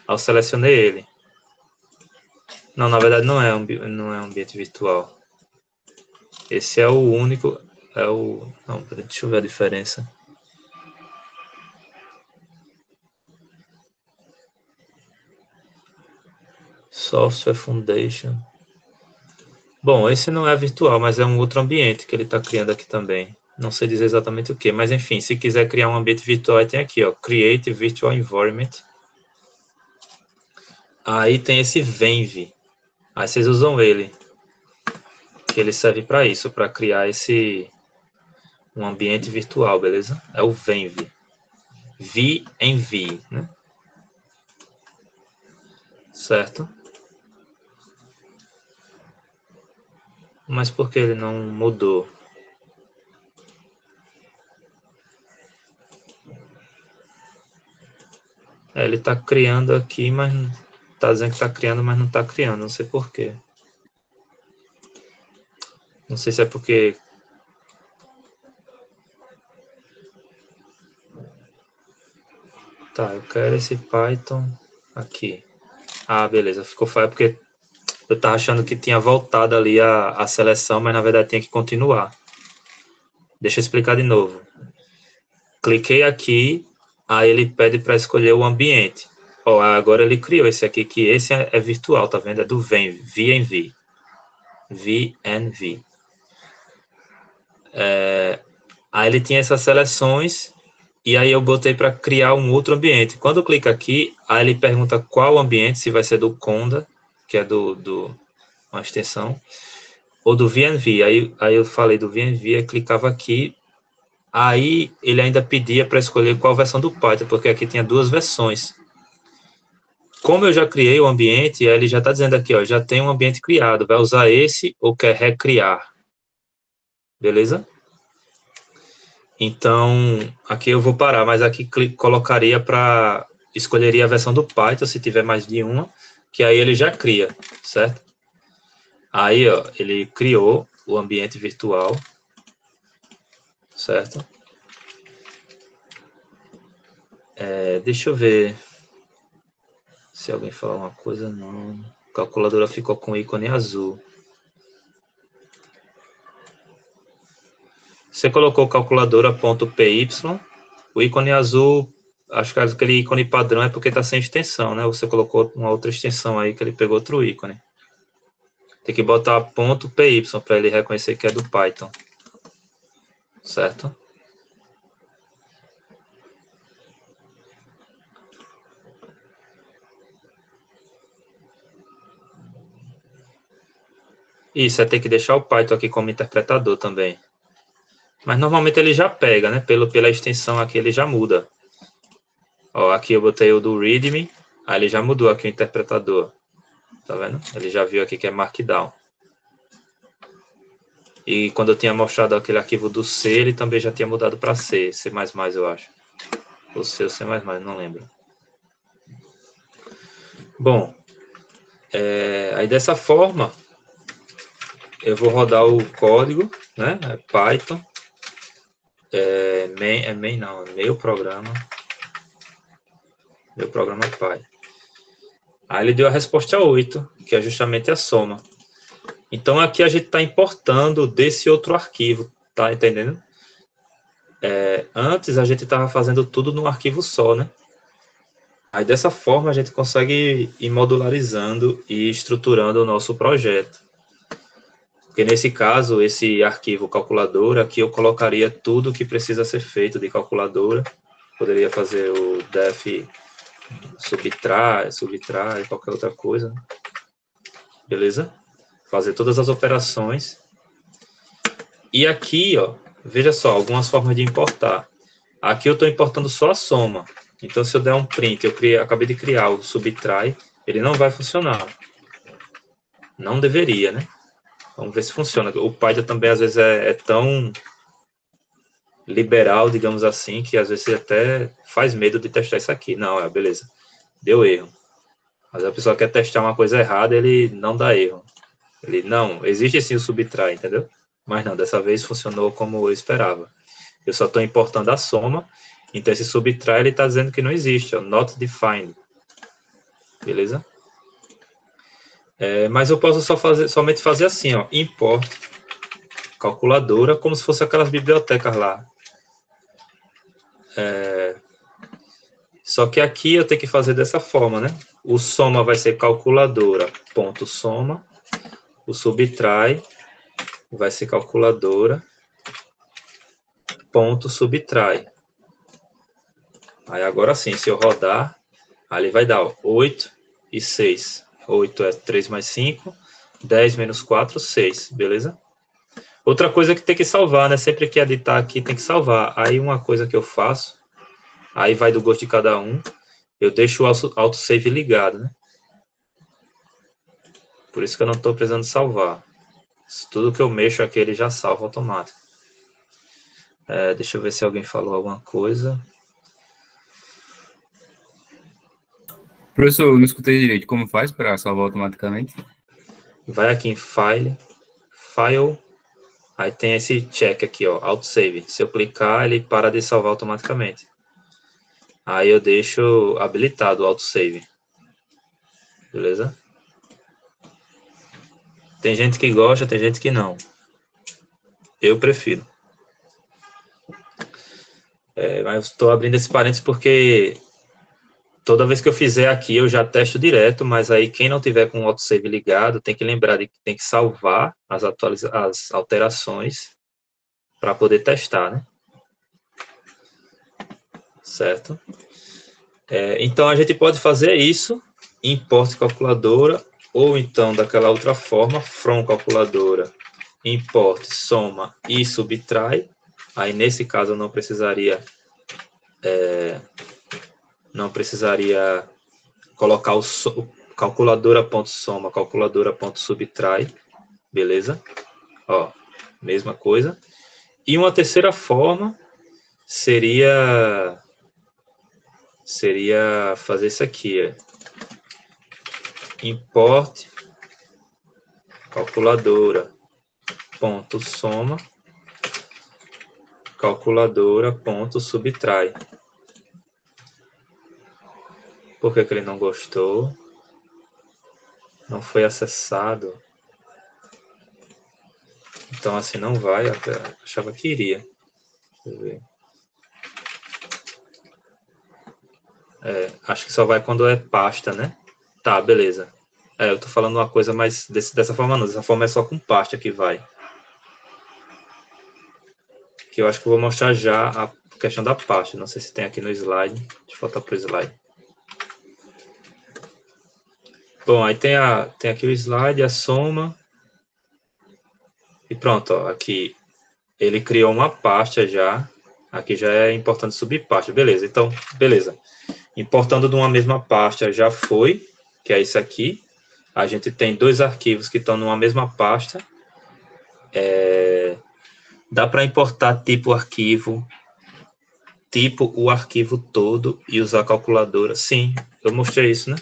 Eu selecionei ele. Não, na verdade não é um ambiente virtual. Esse é o único, não, deixa eu ver a diferença. Software Foundation. Bom, esse não é virtual, mas é um outro ambiente que ele está criando aqui também. Não sei dizer exatamente o que, mas enfim, se quiser criar um ambiente virtual, tem aqui, ó, Create Virtual Environment. Aí tem esse Venv. Aí vocês usam ele, que ele serve para isso, para criar um ambiente virtual, beleza? É o Venv. VNV, né? Certo? Mas por que ele não mudou? Ele está criando aqui, mas está dizendo que está criando, mas não está criando. Não sei por quê. Não sei se é porque... Tá, eu quero esse Python aqui. Ah, beleza. Ficou falha porque eu estava achando que tinha voltado ali a seleção, mas na verdade tinha que continuar. Deixa eu explicar de novo. Cliquei aqui, aí ele pede para escolher o ambiente. Ó, agora ele criou esse aqui, que esse é virtual, tá vendo? É do VNV. VNV. Aí ele tinha essas seleções, e aí eu botei para criar um outro ambiente. Quando eu clico aqui, aí ele pergunta qual ambiente, se vai ser do Conda, que é uma extensão, ou do VNV. Aí eu falei do VNV, aí clicava aqui, aí ele ainda pedia para escolher qual versão do Python, porque aqui tinha duas versões. Como eu já criei o ambiente, ele já está dizendo aqui, ó, já tem um ambiente criado, vai usar esse ou quer recriar. Beleza? Então, aqui eu vou parar, mas aqui colocaria para... Escolheria a versão do Python, se tiver mais de uma, que aí ele já cria, certo? Aí, ó, ele criou o ambiente virtual, certo? Deixa eu ver se alguém falar uma coisa. Não. A calculadora ficou com o ícone azul. Você colocou calculadora.py, o ícone azul, acho que aquele ícone padrão é porque está sem extensão, né? Você colocou uma outra extensão aí que ele pegou outro ícone. Tem que botar ponto .py para ele reconhecer que é do Python. Certo? Isso, é ter que deixar o Python aqui como interpretador também. Mas normalmente ele já pega, né? Pela extensão aqui ele já muda. Ó, aqui eu botei o do readme, aí ele já mudou aqui o interpretador. Tá vendo? Ele já viu aqui que é Markdown. E quando eu tinha mostrado aquele arquivo do C, ele também já tinha mudado para C, C++, eu acho. Ou C ou C++, não lembro. Bom, aí dessa forma, eu vou rodar o código, né? Python. Main não, meu programa. Meu programa Py. Aí ele deu a resposta 8, que é justamente a soma. Então, aqui a gente está importando desse outro arquivo, tá entendendo? Antes, a gente estava fazendo tudo num arquivo só, né? Aí, dessa forma, a gente consegue ir modularizando e estruturando o nosso projeto. Porque, nesse caso, esse arquivo calculadora, aqui eu colocaria tudo que precisa ser feito de calculadora. Poderia fazer o def subtrai, qualquer outra coisa. Beleza? Fazer todas as operações. E aqui, ó, veja só, algumas formas de importar. Aqui eu estou importando só a soma. Então, se eu der um print, acabei de criar o subtrai, ele não vai funcionar. Não deveria, né? Vamos ver se funciona. O Python também, às vezes, é tão liberal, digamos assim, que às vezes você até faz medo de testar isso aqui. Não, beleza. Deu erro. Mas a pessoa quer testar uma coisa errada, ele não dá erro. Ele, não, existe sim o subtrai, entendeu? Mas não, dessa vez funcionou como eu esperava. Eu só estou importando a soma, então esse subtrai ele está dizendo que não existe, ó, not defined. Beleza? Mas eu posso somente fazer assim, ó, import calculadora, como se fosse aquelas bibliotecas lá. Só que aqui eu tenho que fazer dessa forma, né? O soma vai ser calculadora, ponto soma. O subtrai vai ser calculadora, ponto subtrai. Aí agora sim, se eu rodar, ali vai dar ó, 8 e 6. 8 é 3 mais 5, 10 menos 4, 6, beleza? Outra coisa que tem que salvar, né? Sempre que editar aqui tem que salvar. Aí uma coisa que eu faço, aí vai do gosto de cada um, eu deixo o autosave ligado, né? Por isso que eu não estou precisando salvar. Tudo que eu mexo aqui, ele já salva automático. Deixa eu ver se alguém falou alguma coisa. Professor, eu não escutei direito. Como faz para salvar automaticamente? Vai aqui em File, aí tem esse check aqui, ó, autosave. Se eu clicar, ele para de salvar automaticamente. Aí eu deixo habilitado o autosave. Beleza? Tem gente que gosta, tem gente que não. Eu prefiro. Mas estou abrindo esse parênteses porque toda vez que eu fizer aqui, eu já testo direto, mas aí quem não tiver com o autosave ligado, tem que lembrar de que tem que salvar as alterações para poder testar, né? Certo? Então, a gente pode fazer isso, import calculadora, ou então, daquela outra forma, from calculadora, import, soma e subtrai. Aí, nesse caso, eu não precisaria colocar o calculadora.soma, calculadora.subtrai, beleza? Ó, mesma coisa. E uma terceira forma seria fazer isso aqui, import calculadora.soma, calculadora.subtrai. Por que ele não gostou? Não foi acessado. Então, assim, não vai. Eu achava que iria. Deixa eu ver. Acho que só vai quando é pasta, né? Tá, beleza. Eu tô falando uma coisa mais dessa forma não. Dessa forma é só com pasta que vai. Que eu acho que eu vou mostrar já a questão da pasta. Não sei se tem aqui no slide. Deixa eu voltar para o slide. Bom, aí tem aqui o slide, a soma. E pronto, ó, aqui ele criou uma pasta já. Aqui já é importando subpasta. Beleza, então, beleza. Importando de uma mesma pasta já foi, que é isso aqui. A gente tem 2 arquivos que estão numa mesma pasta. Dá para importar tipo arquivo, tipo o arquivo todo e usar a calculadora. Sim, eu mostrei isso, né?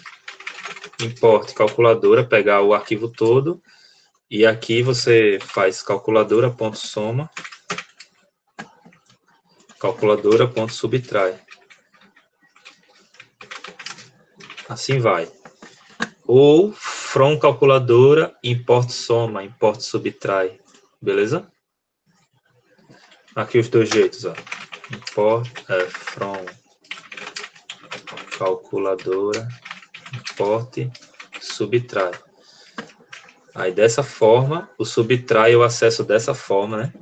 Importe calculadora, pegar o arquivo todo. E aqui você faz calculadora.soma, calculadora.subtrai. Assim vai. Ou from calculadora, import soma, import subtrai. Beleza? Aqui os 2 jeitos, ó. Import, from calculadora, import, subtrai. Aí dessa forma, o subtrai eu acesso dessa forma, né?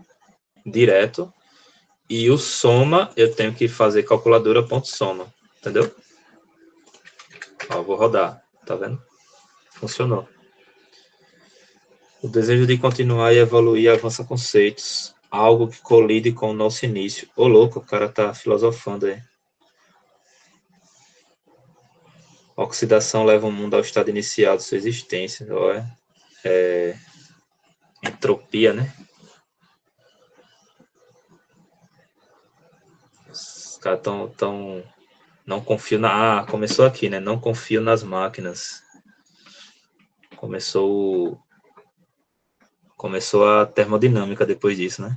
Direto. E o soma eu tenho que fazer calculadora.soma. Entendeu? Ó, eu vou rodar. Tá vendo? Funcionou. O desejo de continuar e evoluir avança conceitos. Algo que colide com o nosso início. Ô, louco, o cara tá filosofando aí. A oxidação leva o mundo ao estado inicial de sua existência. Olha. Entropia, né? Os caras tão não confio na... começou aqui, né? Não confio nas máquinas. Começou a termodinâmica depois disso, né?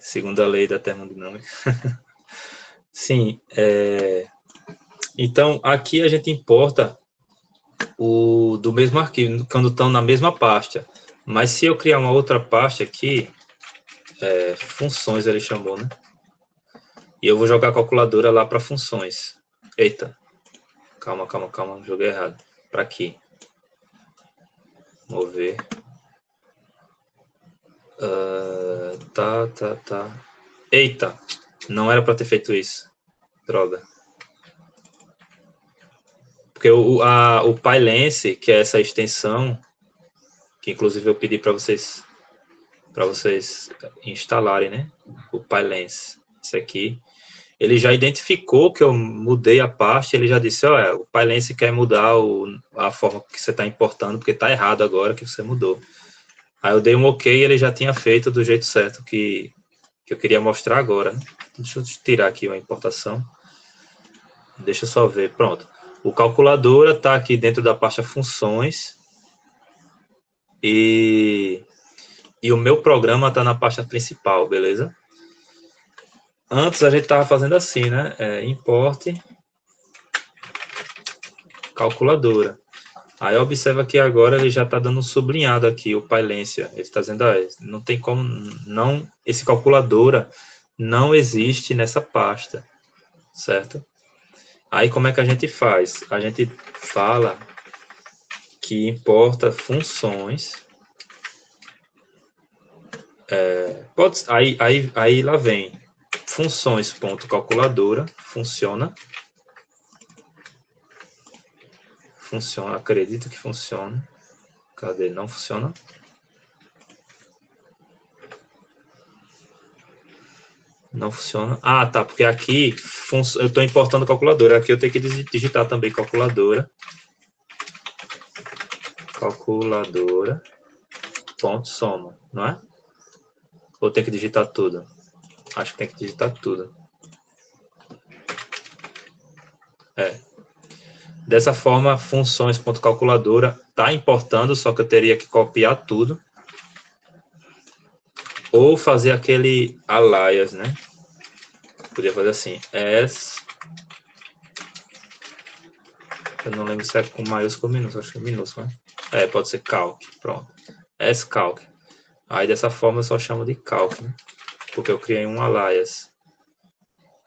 Segunda lei da termodinâmica. Sim, então aqui a gente importa do mesmo arquivo, quando estão na mesma pasta. Mas se eu criar uma outra pasta aqui, funções ele chamou, né? E eu vou jogar a calculadora lá para funções. Eita. Calma, joguei errado. Para aqui. Mover. Tá. Eita. Não era para ter feito isso. Droga. Porque o PyLence, que é essa extensão, que inclusive eu pedi para vocês instalarem, né? O PyLence. Esse aqui. Ele já identificou que eu mudei a pasta, ele já disse, olha, o PyLence quer mudar a forma que você está importando, porque está errado agora que você mudou. Aí eu dei um OK e ele já tinha feito do jeito certo que eu queria mostrar agora. Deixa eu tirar aqui a importação. Deixa eu só ver, pronto. O calculadora está aqui dentro da pasta funções e o meu programa está na pasta principal, beleza? Antes a gente estava fazendo assim, né? Import calculadora. Aí observa que agora ele já está dando um sublinhado aqui, o PyLence. Ele está dizendo, não tem como, não, esse calculadora não existe nessa pasta, certo? Aí como é que a gente faz? A gente fala que importa funções. Aí lá vem funções.calculadora, funciona, acredito que funciona. Cadê? Não funciona. Não funciona. Ah, tá, porque aqui eu estou importando calculadora. Aqui eu tenho que digitar também calculadora. Calculadora.soma, não é? Ou tem que digitar tudo? Acho que tem que digitar tudo. Dessa forma, funções.calculadora está importando, só que eu teria que copiar tudo. Ou fazer aquele alias, né? Podia fazer assim, eu não lembro se é com maiúsculo ou minúsculo, acho que é minúsculo, né? Pode ser calc, pronto. Calc. Aí dessa forma eu só chamo de calc, né? Porque eu criei um alias.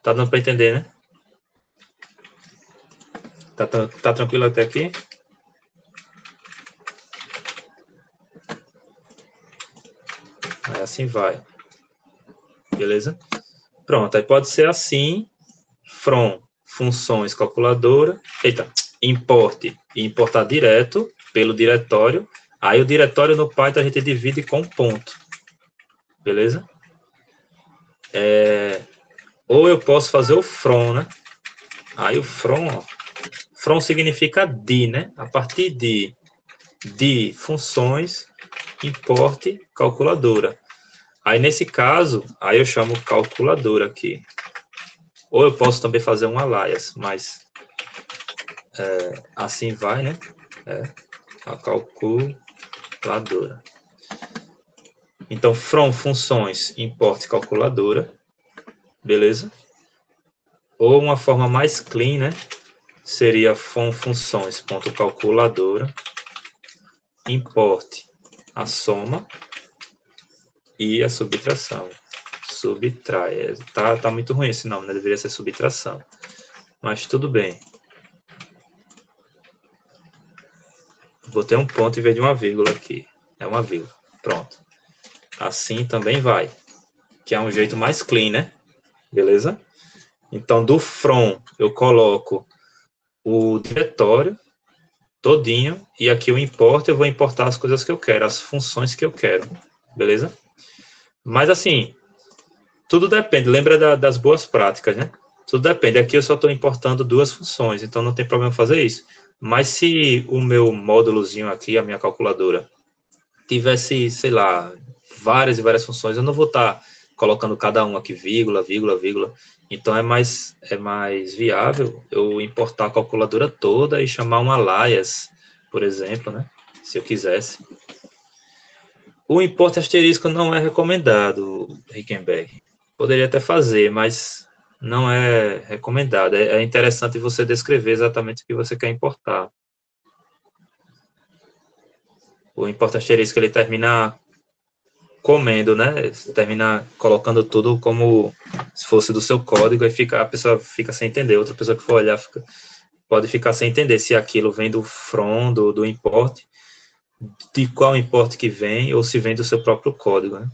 Tá dando para entender, né? Tá tranquilo até aqui? Aí assim vai. Beleza? Pronto, aí pode ser assim, from funções calculadora, importe e importar direto pelo diretório. Aí o diretório no Python a gente divide com ponto. Beleza? Ou eu posso fazer o from, né? Aí o from, ó, from significa de, né? A partir de funções, importe calculadora. Aí nesse caso, aí eu chamo calculadora aqui. Ou eu posso também fazer um alias, mas assim vai, né? A calculadora. Então, from funções, importe calculadora. Beleza? Ou uma forma mais clean, né? Seria from funções ponto calculadora, importe a soma e a subtração. Subtrai. Tá muito ruim esse nome, né? Deveria ser subtração. Mas tudo bem. Botei um ponto em vez de uma vírgula aqui. É uma vírgula. Pronto. Assim também vai. Que é um jeito mais clean, né? Beleza? Então, do from, eu coloco o diretório todinho. E aqui o import, eu vou importar as coisas que eu quero. As funções que eu quero. Beleza? Mas, assim, tudo depende. Lembra das boas práticas, né? Tudo depende. Aqui eu só estou importando 2 funções. Então, não tem problema fazer isso. Mas se o meu módulozinho aqui, a minha calculadora, tivesse, sei lá, várias e várias funções, eu não vou estar colocando cada um aqui, vírgula, vírgula, vírgula. Então, é mais viável eu importar a calculadora toda e chamar um alias, por exemplo, né? Se eu quisesse. O import asterisco não é recomendado, Rickenberg. Poderia até fazer, mas não é recomendado. É interessante você descrever exatamente o que você quer importar. O import asterisco, ele termina comendo, né? Termina colocando tudo como se fosse do seu código e a pessoa fica sem entender. Outra pessoa que for olhar pode ficar sem entender se aquilo vem do from, do import, de qual import que vem, ou se vem do seu próprio código, né?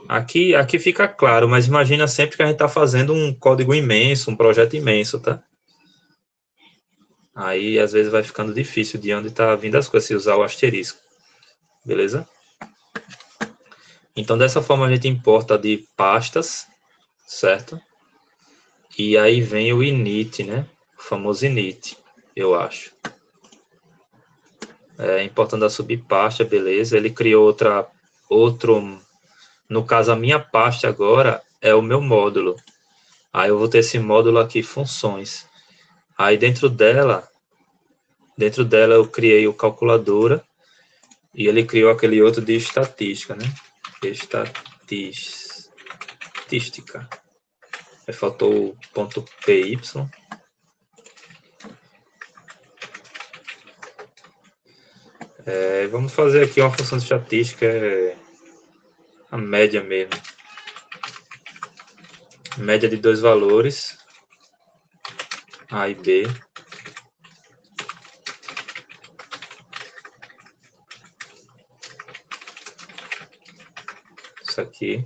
Aqui fica claro, mas imagina sempre que a gente está fazendo um código imenso, um projeto imenso, tá? Aí, às vezes, vai ficando difícil de onde está vindo as coisas, se usar o asterisco. Beleza? Então, dessa forma, a gente importa de pastas, certo? E aí vem o init, né? O famoso init, eu acho. Importando a subpasta, beleza. Ele criou outro... No caso, a minha pasta agora é o meu módulo. Aí eu vou ter esse módulo aqui, funções. Aí dentro dela eu criei o calculadora e ele criou aquele outro de estatística, né? Estatística. Aí faltou o ponto .py. Vamos fazer aqui uma função de estatística, a média mesmo. Média de 2 valores, A e B. Isso aqui.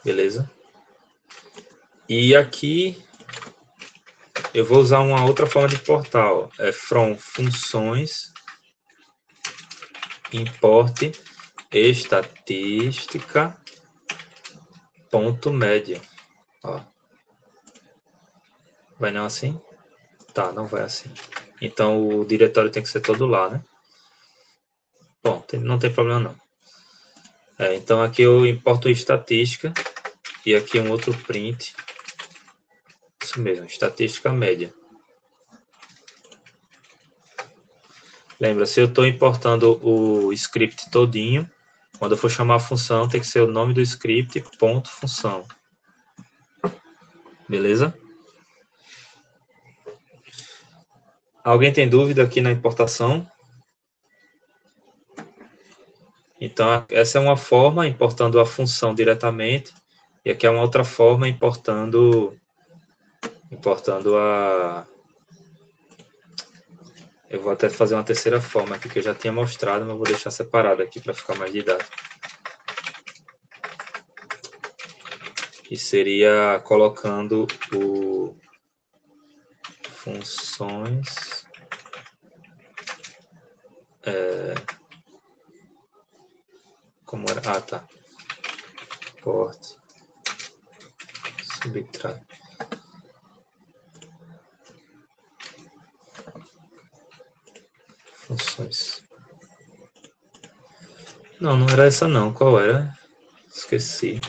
Beleza? E aqui eu vou usar uma outra forma de importar, ó. From funções, importe estatística, ponto média. Ó. Vai não assim? Tá, não vai assim. Então o diretório tem que ser todo lá, né? Bom, não tem problema não. Então aqui eu importo estatística e aqui um outro print. Isso mesmo, estatística média. Lembra, se eu estou importando o script todinho, quando eu for chamar a função, tem que ser o nome do script, ponto, função. Beleza? Alguém tem dúvida aqui na importação? Então, essa é uma forma, importando a função diretamente. E aqui é uma outra forma importando a... Eu vou até fazer uma terceira forma aqui que eu já tinha mostrado, mas vou deixar separado aqui para ficar mais didático. Que seria colocando o funções como era? Ah, tá. Import, subtrai. Funções. Não era essa não. Qual era? Esqueci.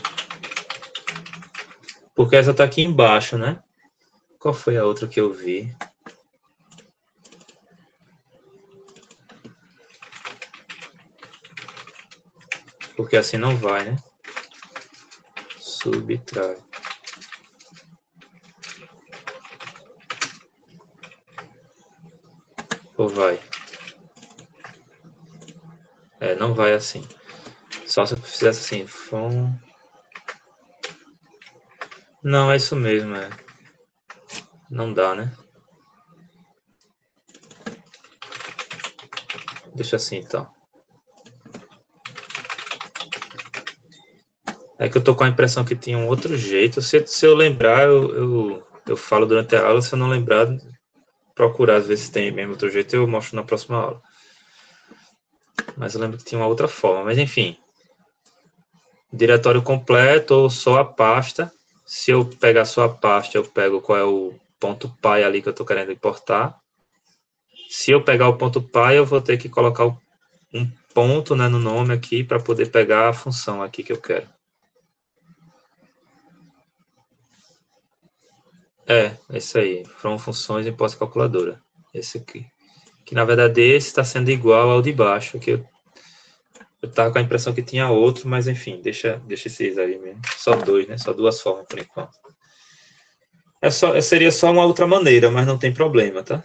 Porque essa tá aqui embaixo, né? Qual foi a outra que eu vi? Porque assim não vai, né? Subtrai. Ou vai? Não vai assim. Só se eu fizesse assim. Não, é isso mesmo, Não dá, né? Deixa assim, então. É que eu tô com a impressão que tinha um outro jeito. Se eu lembrar, eu falo durante a aula. Se eu não lembrar, procurar ver se tem mesmo outro jeito, eu mostro na próxima aula. Mas eu lembro que tinha uma outra forma. Mas, enfim. Diretório completo ou só a pasta. Se eu pegar só a pasta, eu pego qual é o ponto .py ali que eu estou querendo importar. Se eu pegar o ponto .py, eu vou ter que colocar um ponto, né, no nome aqui para poder pegar a função aqui que eu quero. Esse aí. From funções import calculadora. Esse aqui. Que, na verdade, esse está sendo igual ao de baixo, que eu estava com a impressão que tinha outro, mas, enfim, deixa esses aí mesmo. Só dois, né? Só duas formas, por enquanto. Seria só uma outra maneira, mas não tem problema, tá?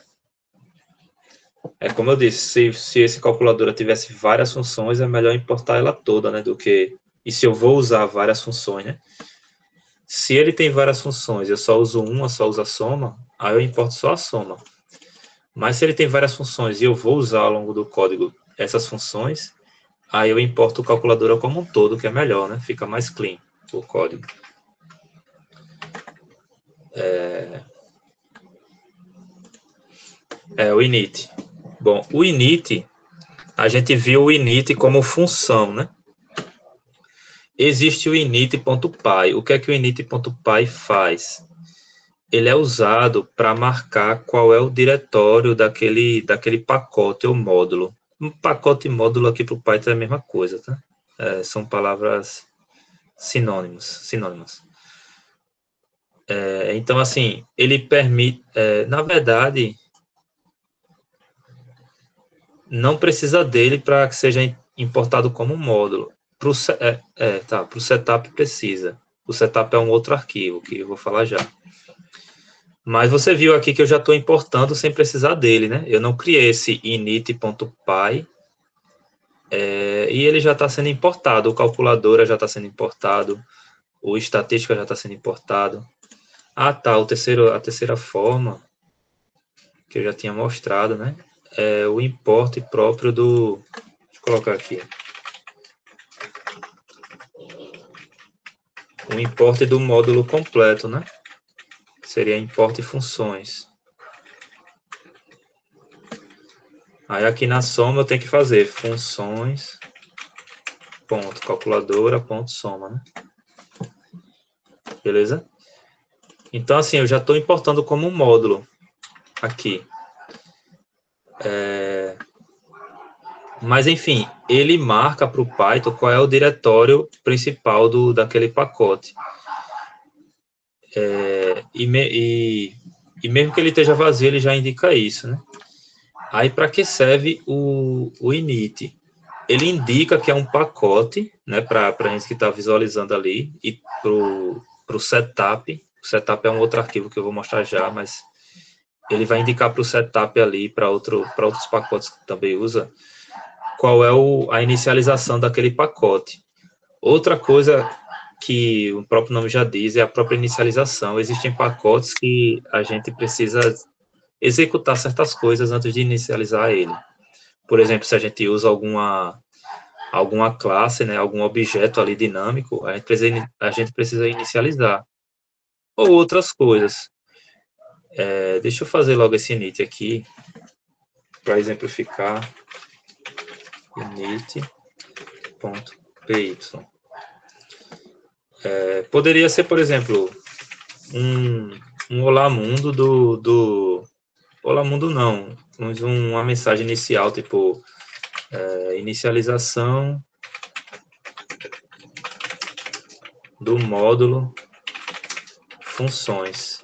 Como eu disse, se esse calculadora tivesse várias funções, é melhor importar ela toda, né? E se eu vou usar várias funções, né? Se ele tem várias funções, eu só uso uma, só uso a soma, aí eu importo só a soma. Mas se ele tem várias funções e eu vou usar ao longo do código essas funções, aí eu importo o calculadora como um todo, que é melhor, né? Fica mais clean o código. O init. Bom, o init, a gente viu o init como função, né? Existe o init.py. O que é que o init.py faz? Ele é usado para marcar qual é o diretório daquele pacote ou módulo. Um pacote e módulo aqui para o Python é a mesma coisa, tá? São palavras sinônimas. Então, assim, ele permite... na verdade, não precisa dele para que seja importado como módulo. Para o setup precisa. O setup é um outro arquivo, que eu vou falar já. Mas você viu aqui que eu já estou importando sem precisar dele, né? Eu não criei esse init.py e ele já está sendo importado. O calculadora já está sendo importado. O estatística já está sendo importado. Ah, tá. A terceira forma que eu já tinha mostrado, né? É o import próprio do... Deixa eu colocar aqui. O import do módulo completo, né? Seria import funções. Aí aqui na soma eu tenho que fazer funções, ponto, calculadora, ponto, soma, né? Beleza? Então, assim, eu já estou importando como um módulo aqui. Mas, enfim, ele marca para o Python qual é o diretório principal daquele pacote. E mesmo que ele esteja vazio, ele já indica isso, né? Aí, para que serve o init? Ele indica que é um pacote, né, para a gente que está visualizando ali, e para o setup. O setup é um outro arquivo que eu vou mostrar já, mas ele vai indicar para o setup ali, para outros pacotes que também usa, qual é a inicialização daquele pacote. Outra coisa que o próprio nome já diz, é a própria inicialização. Existem pacotes que a gente precisa executar certas coisas antes de inicializar ele. Por exemplo, se a gente usa alguma classe, né, algum objeto ali dinâmico, a gente precisa inicializar. Ou outras coisas. Deixa eu fazer logo esse init aqui, para exemplificar. Init.py. Poderia ser, por exemplo, um Olá Mundo do Olá Mundo não, mas uma mensagem inicial, tipo, inicialização do módulo funções.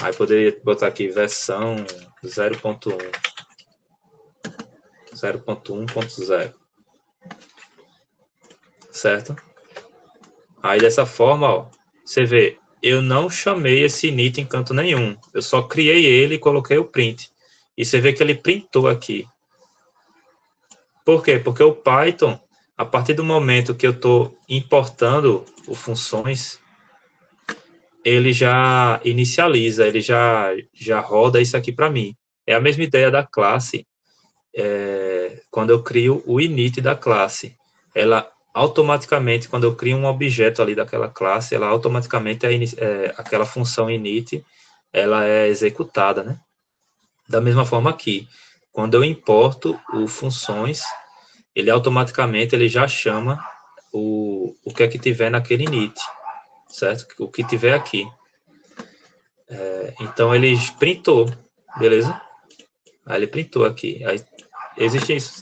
Aí poderia botar aqui versão 0.1.0. Certo? Aí dessa forma, ó, você vê, eu não chamei esse init em canto nenhum. Eu só criei ele e coloquei o print. E você vê que ele printou aqui. Por quê? Porque o Python, a partir do momento que eu estou importando o funções, ele já inicializa, ele já roda isso aqui para mim. É a mesma ideia da classe, quando eu crio o init da classe. Ela automaticamente, quando eu crio um objeto ali daquela classe, ela automaticamente, aquela função init, ela é executada, né? Da mesma forma aqui, quando eu importo o funções, ele automaticamente, ele já chama o que é que tiver naquele init, certo? O que tiver aqui. Então, ele printou, beleza? Aí ele printou aqui. Aí, existe isso,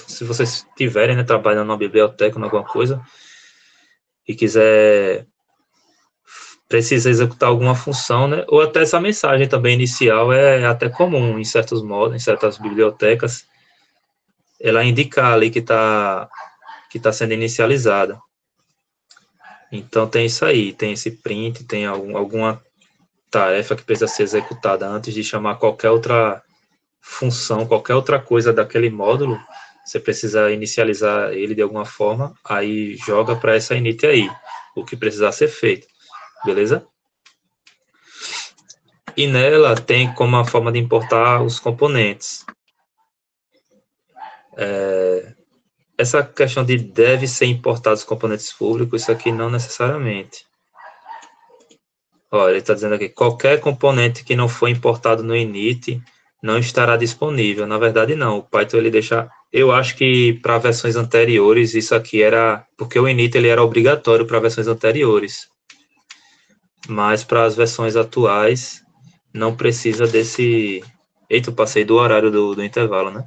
se vocês estiverem, né, trabalhando numa biblioteca, em alguma coisa, e precisa executar alguma função, né, ou até essa mensagem também inicial é até comum em certos modos, em certas bibliotecas, ela indicar ali que tá sendo inicializada. Então, tem isso aí, tem esse print, tem alguma tarefa que precisa ser executada antes de chamar qualquer outra função, qualquer outra coisa daquele módulo, você precisa inicializar ele de alguma forma, aí joga para essa init aí, o que precisar ser feito, beleza? E nela tem como a forma de importar os componentes. Essa questão de deve ser importados os componentes públicos, isso aqui não necessariamente. Olha, ele está dizendo aqui, qualquer componente que não foi importado no init não estará disponível. Na verdade, não. O Python, ele deixa... Eu acho que para versões anteriores, isso aqui era... Porque o init, ele era obrigatório para versões anteriores. Mas para as versões atuais, não precisa desse... Eita, eu passei do horário do intervalo, né?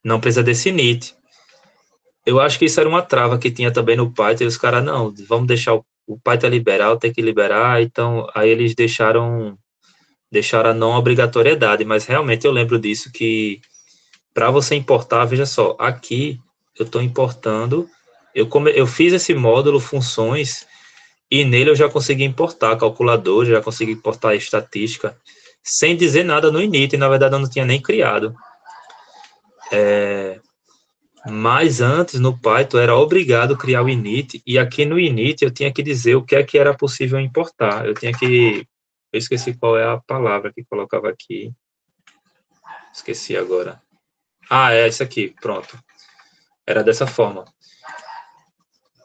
Não precisa desse init. Eu acho que isso era uma trava que tinha também no Python, e os caras, não, vamos deixar o Python liberar, tem que liberar, então, aí eles deixaram a não obrigatoriedade, mas realmente eu lembro disso, que para você importar, veja só, aqui eu estou importando, eu fiz esse módulo funções, e nele eu já consegui importar calculador, já consegui importar estatística, sem dizer nada no init, e na verdade eu não tinha nem criado. Mas antes, no Python, era obrigado criar o init, e aqui no init eu tinha que dizer o que é que era possível importar, eu esqueci qual é a palavra que colocava aqui. Esqueci agora. É isso aqui, pronto. Era dessa forma.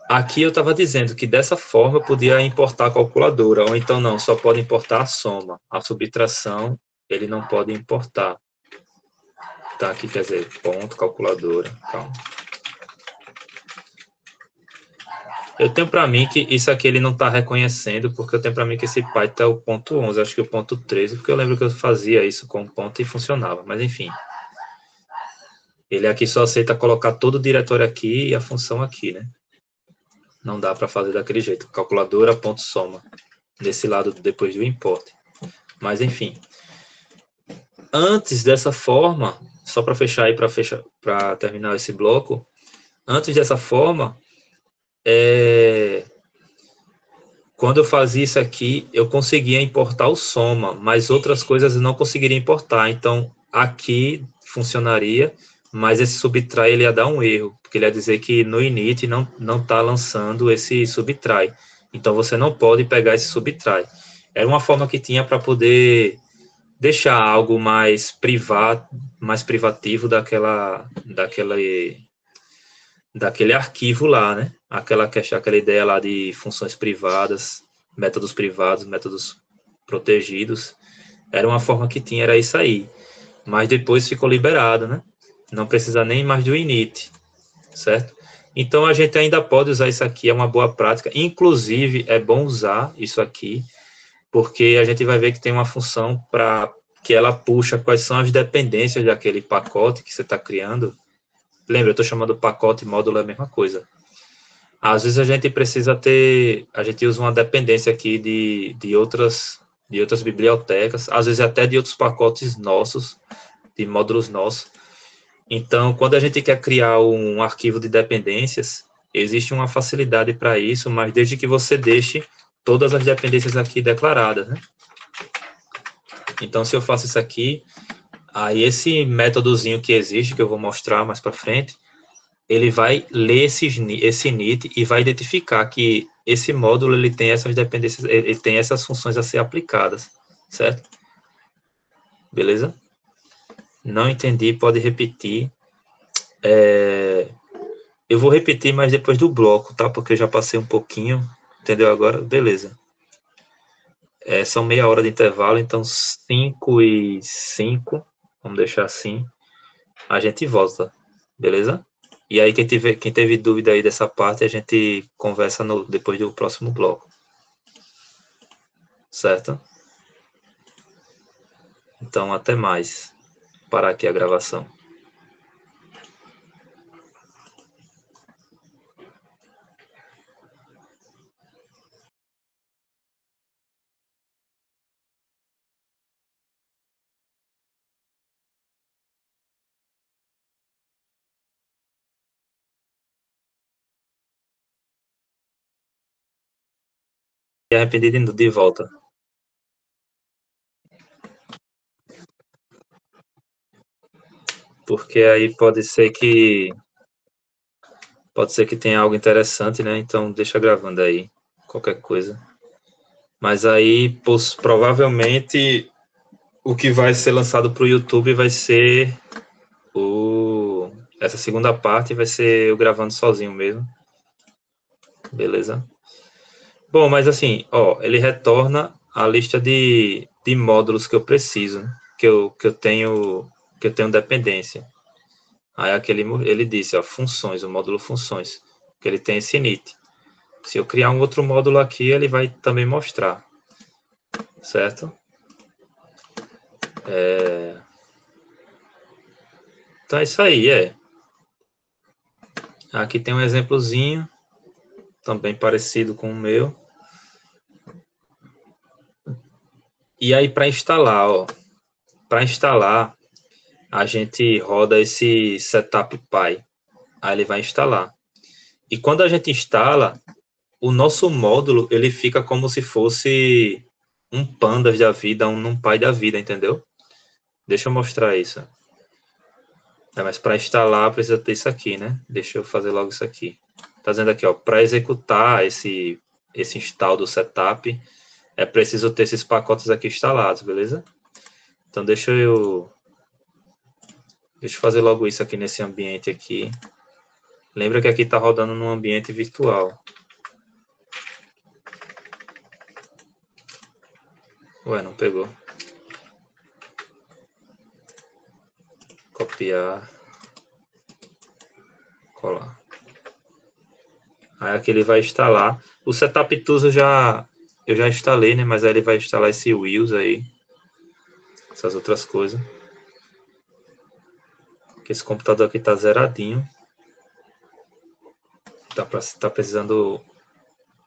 Aqui eu estava dizendo que dessa forma eu podia importar a calculadora, ou então não, só pode importar a soma. A subtração, ele não pode importar. Tá, aqui quer dizer, ponto, calculadora, calma. Eu tenho para mim que isso aqui ele não está reconhecendo, porque eu tenho para mim que esse Python é o ponto 11, acho que o ponto 13, porque eu lembro que eu fazia isso com ponto e funcionava, mas enfim. Ele aqui só aceita colocar todo o diretório aqui e a função aqui, né? Não dá para fazer daquele jeito, calculadora, ponto soma, desse lado depois do import. Mas enfim. Antes dessa forma, só para fechar aí, para terminar esse bloco, antes dessa forma, quando eu fazia isso aqui, eu conseguia importar o soma, mas outras coisas eu não conseguiria importar. Então, aqui funcionaria, mas esse subtry ele ia dar um erro, porque ele ia dizer que no init não está lançando esse subtry. Então você não pode pegar esse subtry. Era uma forma que tinha para poder deixar algo mais privado, mais privativo daquele arquivo lá, né? Aquela ideia lá de funções privadas, métodos protegidos. Era uma forma que tinha, era isso aí. Mas depois ficou liberado, né? Não precisa nem mais do init, certo? Então, a gente ainda pode usar isso aqui, é uma boa prática. Inclusive, é bom usar isso aqui, porque a gente vai ver que tem uma função para que ela puxa quais são as dependências daquele pacote que você está criando. Lembra, eu estou chamando pacote e módulo é a mesma coisa. Às vezes a gente precisa a gente usa uma dependência aqui de outras bibliotecas, às vezes até de outros pacotes nossos, de módulos nossos. Então, quando a gente quer criar um arquivo de dependências, existe uma facilidade para isso, mas desde que você deixe todas as dependências aqui declaradas, né? Então, se eu faço isso aqui, aí esse métodozinho que existe, que eu vou mostrar mais para frente, ele vai ler esse init e vai identificar que esse módulo ele tem essas dependências, ele tem essas funções a ser aplicadas, certo? Beleza? Não entendi, pode repetir. Eu vou repetir, mas depois do bloco, tá? Porque eu já passei um pouquinho, entendeu agora? Beleza. São meia hora de intervalo, então 5 e 5, vamos deixar assim, a gente volta, beleza? E aí, quem teve dúvida aí dessa parte, a gente conversa depois do próximo bloco. Certo? Então, até mais. Vou parar aqui a gravação. E arrependido de volta. Porque aí pode ser que tenha algo interessante, né? Então deixa gravando aí qualquer coisa. Mas aí provavelmente o que vai ser lançado para o YouTube vai ser essa segunda parte, vai ser eu gravando sozinho mesmo. Beleza? Bom, mas assim, ó, ele retorna a lista de módulos que eu preciso, né? que eu tenho dependência. Aí ele disse, ó, funções, o módulo funções, que ele tem esse init. Se eu criar um outro módulo aqui, ele vai também mostrar, certo? Então é isso aí, Aqui tem um exemplozinho, também parecido com o meu. E aí para instalar, ó, a gente roda esse setup py. Aí ele vai instalar. E quando a gente instala, o nosso módulo, ele fica como se fosse um pandas da vida, um numpy da vida, entendeu? Deixa eu mostrar isso. Mas para instalar, precisa ter isso aqui, né? Deixa eu fazer logo isso aqui. Tá dizendo aqui, ó, para executar esse install do setup, é preciso ter esses pacotes aqui instalados, beleza? Então, deixa eu fazer logo isso aqui nesse ambiente aqui. Lembra que aqui está rodando num ambiente virtual. Ué, não pegou. Copiar. Colar. Aí aqui ele vai instalar. O Setup Tools eu já instalei, né? Mas aí ele vai instalar esse Wheels aí. Essas outras coisas. Porque esse computador aqui tá zeradinho. Tá precisando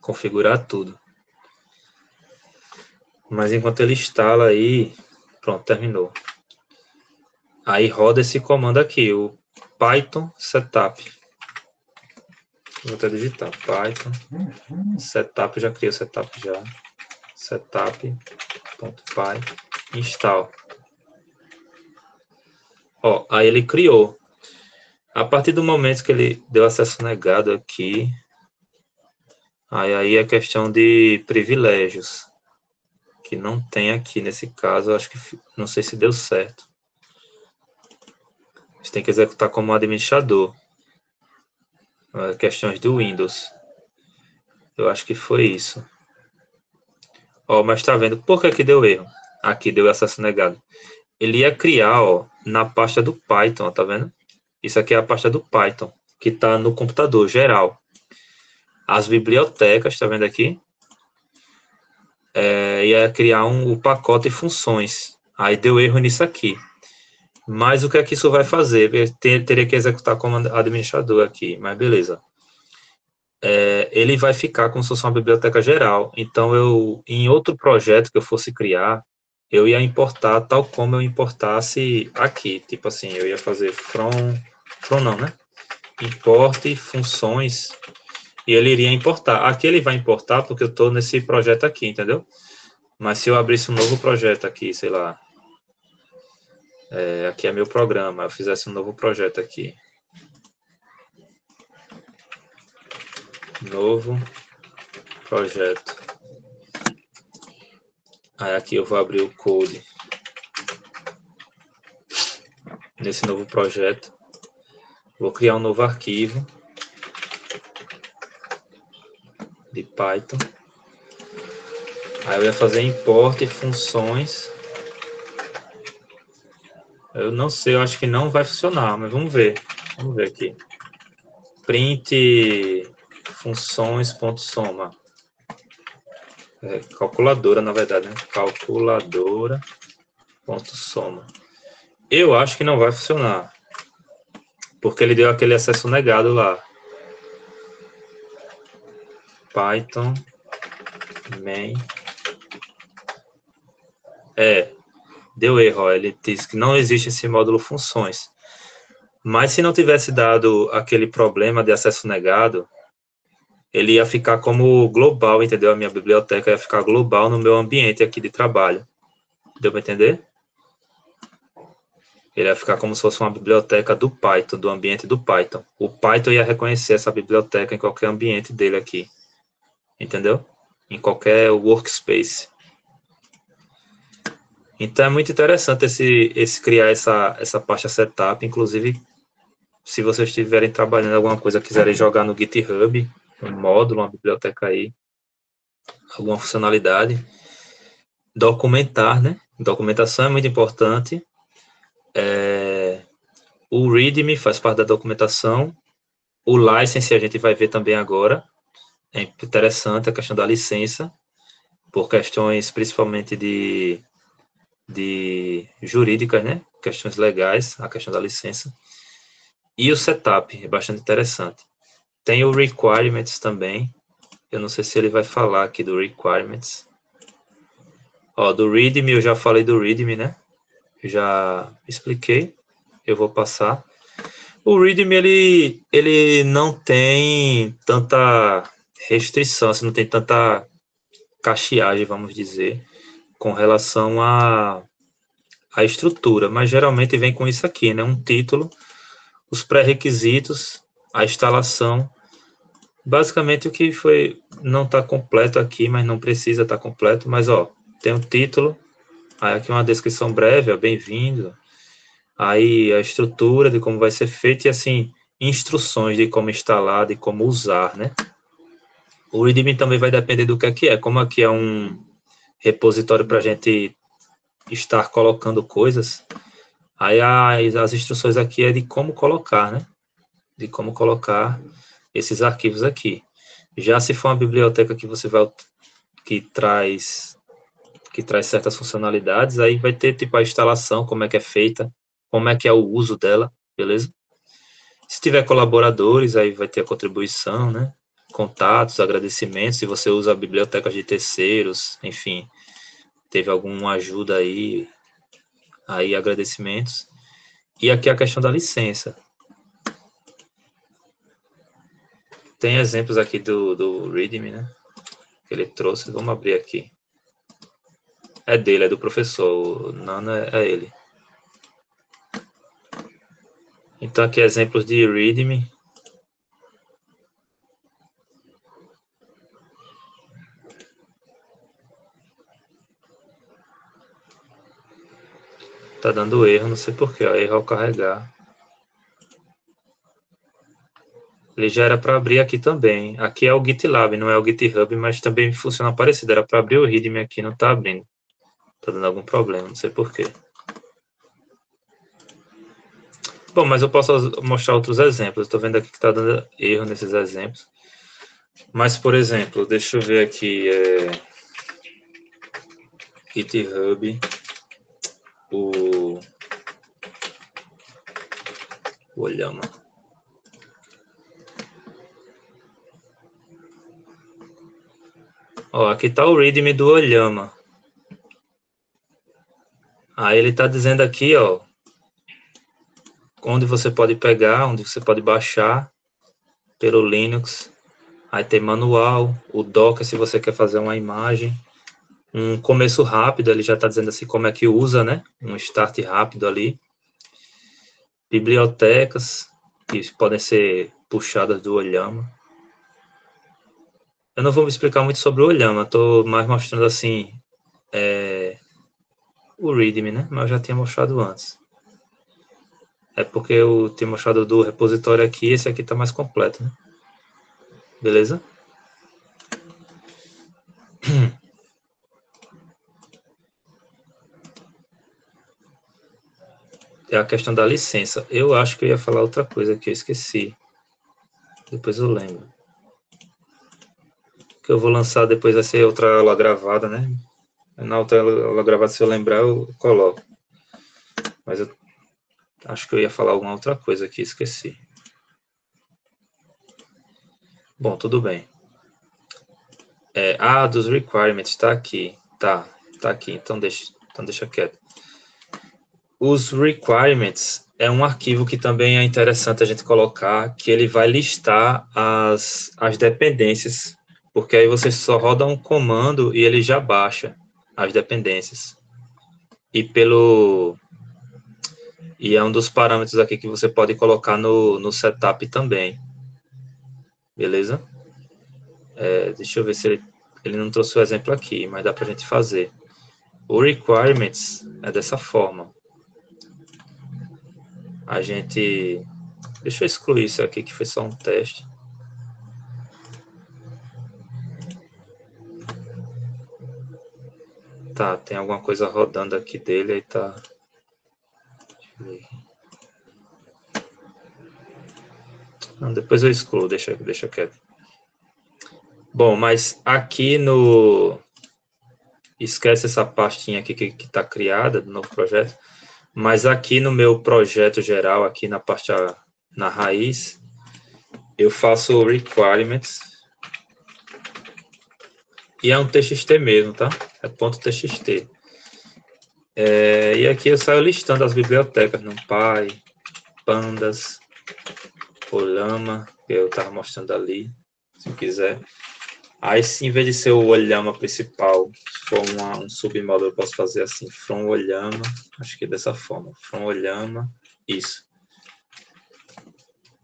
configurar tudo. Mas enquanto ele instala aí, pronto, terminou. Aí roda esse comando aqui, o Python Setup. Vou até digitar, Python Setup, já criei o Setup já. Setup.py install. Ó, aí ele criou. A partir do momento que ele deu acesso negado aqui, aí é questão de privilégios, que não tem aqui nesse caso, acho que não sei se deu certo. Você tem que executar como administrador. Questões do Windows. Eu acho que foi isso. Ó, mas tá vendo? Por que deu erro? Aqui deu acesso negado. Ele ia criar, ó, na pasta do Python, ó, tá vendo? Isso aqui é a pasta do Python, que tá no computador geral. As bibliotecas, tá vendo aqui? Ia criar o pacote funções. Aí deu erro nisso aqui. Mas o que é que isso vai fazer? Teria que executar como administrador aqui, mas beleza. Ele vai ficar como se fosse uma biblioteca geral. Então, em outro projeto que eu fosse criar, eu ia importar tal como eu importasse aqui. Tipo assim, eu ia fazer from não, né? Import funções, e ele iria importar. Aqui ele vai importar porque eu estou nesse projeto aqui, entendeu? Mas se eu abrisse um novo projeto aqui, sei lá, aqui é meu programa, eu fizesse um novo projeto aqui. Novo projeto. Aí aqui eu vou abrir o code nesse novo projeto. Vou criar um novo arquivo de Python. Aí eu ia fazer import funções. Eu não sei, eu acho que não vai funcionar, mas vamos ver. Vamos ver aqui. Print funções.soma. Calculadora, na verdade, né? Calculadora.soma. Eu acho que não vai funcionar. Porque ele deu aquele acesso negado lá. Python main. Deu erro, ó. Ele diz que não existe esse módulo funções. Mas se não tivesse dado aquele problema de acesso negado, ele ia ficar como global, entendeu? A minha biblioteca ia ficar global no meu ambiente aqui de trabalho. Deu para entender? Ele ia ficar como se fosse uma biblioteca do Python, do ambiente do Python. O Python ia reconhecer essa biblioteca em qualquer ambiente dele aqui. Entendeu? Em qualquer workspace. Então é muito interessante esse criar essa pasta setup. Inclusive, se vocês estiverem trabalhando em alguma coisa, quiserem jogar no GitHub, um módulo, uma biblioteca aí, alguma funcionalidade, documentar, né? Documentação é muito importante. O README faz parte da documentação. O license a gente vai ver também agora. É interessante a questão da licença, por questões principalmente de jurídicas, né? Questões legais, a questão da licença. E o setup, é bastante interessante. Tem o requirements também. Eu não sei se ele vai falar aqui do requirements. Ó, do readme, eu já falei do readme, né? Já expliquei. Eu vou passar. O readme, ele não tem tanta restrição, assim, não tem tanta cacheagem, vamos dizer, com relação à estrutura, mas geralmente vem com isso aqui, né? Um título, os pré-requisitos, a instalação. Basicamente o que foi, não está completo aqui, mas não precisa estar completo, mas ó, tem um título, aí aqui uma descrição breve, ó, bem-vindo, aí a estrutura de como vai ser feito e assim, instruções de como instalar, de como usar, né? O README também vai depender do que é, como aqui é um repositório para a gente estar colocando coisas, aí as instruções aqui é de como colocar, né? De como colocar esses arquivos aqui. Já se for uma biblioteca que você vai que traz certas funcionalidades, aí vai ter tipo a instalação, como é que é feita, como é que é o uso dela, beleza? Se tiver colaboradores, aí vai ter a contribuição, né? Contatos, agradecimentos, se você usa bibliotecas de terceiros, enfim, teve alguma ajuda aí agradecimentos. E aqui a questão da licença. Tem exemplos aqui do README, né? Que ele trouxe. Vamos abrir aqui. É dele, é do professor. O Nano é ele. Então, aqui exemplos de README. Tá dando erro, não sei porquê, erro ao carregar. Ele já era para abrir aqui também. Aqui é o GitLab, não é o GitHub, mas também funciona parecido. Era para abrir o README aqui, não tá abrindo. Tá dando algum problema, não sei porquê. Bom, mas eu posso mostrar outros exemplos. Estou vendo aqui que está dando erro nesses exemplos. Mas, por exemplo, deixa eu ver aqui. GitHub. O Olhama. Ó, aqui está o README do Olhama. Aí ele está dizendo aqui, ó, onde você pode pegar, onde você pode baixar pelo Linux. Aí tem manual, o Docker se você quer fazer uma imagem. Um começo rápido, ele já está dizendo assim como é que usa, né? Um start rápido ali. Bibliotecas, que podem ser puxadas do Olhama. Eu não vou me explicar muito sobre o Olhama, estou mais mostrando assim o README, né? Mas eu já tinha mostrado antes. É porque eu tinha mostrado do repositório aqui, esse aqui está mais completo, né? Beleza? É a questão da licença. Eu acho que eu ia falar outra coisa que eu esqueci. Depois eu lembro. Que eu vou lançar depois, vai ser outra aula gravada, né? Na outra aula gravada, se eu lembrar, eu coloco. Mas eu acho que eu ia falar alguma outra coisa aqui, esqueci. Bom, tudo bem. Dos requirements, tá aqui. Tá aqui, então deixa quieto. Os requirements é um arquivo que também é interessante a gente colocar, que ele vai listar as dependências, porque aí você só roda um comando e ele já baixa as dependências. E é um dos parâmetros aqui que você pode colocar no setup também. Beleza? Deixa eu ver se ele não trouxe o exemplo aqui, mas dá para a gente fazer. O requirements é dessa forma. A gente... Deixa eu excluir isso aqui, que foi só um teste. Tá, tem alguma coisa rodando aqui dele, aí tá... Não, depois eu excluo, deixa quieto. Bom, mas aqui no... Esquece essa pastinha aqui que está criada do novo projeto. Mas aqui no meu projeto geral, aqui na parte, na raiz, eu faço requirements. E é um TXT mesmo, tá? É .txt. E aqui eu saio listando as bibliotecas, NumPy, Pandas, Olhama, que eu estava mostrando ali, se quiser. Aí, em vez de ser o Olhama principal, se for um submódulo, eu posso fazer assim, from Olhama, acho que é dessa forma, from Olhama, isso.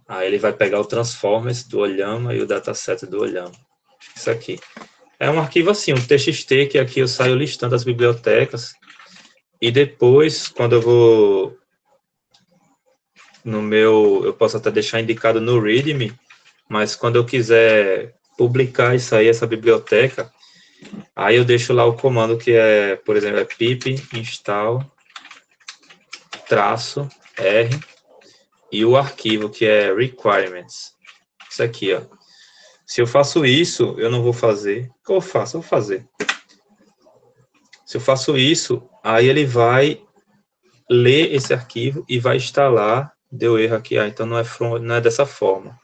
Aí ele vai pegar o transformers do Olhama e o dataset do Olhama. Isso aqui. É um arquivo assim, um TXT, que aqui eu saio listando as bibliotecas. E depois, quando eu vou no meu, eu posso até deixar indicado no README, mas quando eu quiser publicar isso aí, essa biblioteca, aí eu deixo lá o comando que é, por exemplo, é pip install -r e o arquivo que é requirements. Isso aqui, ó. Se eu faço isso, eu não vou fazer. O que eu faço? Eu vou fazer. Se eu faço isso, aí ele vai ler esse arquivo e vai instalar. Deu erro aqui, então não é dessa forma.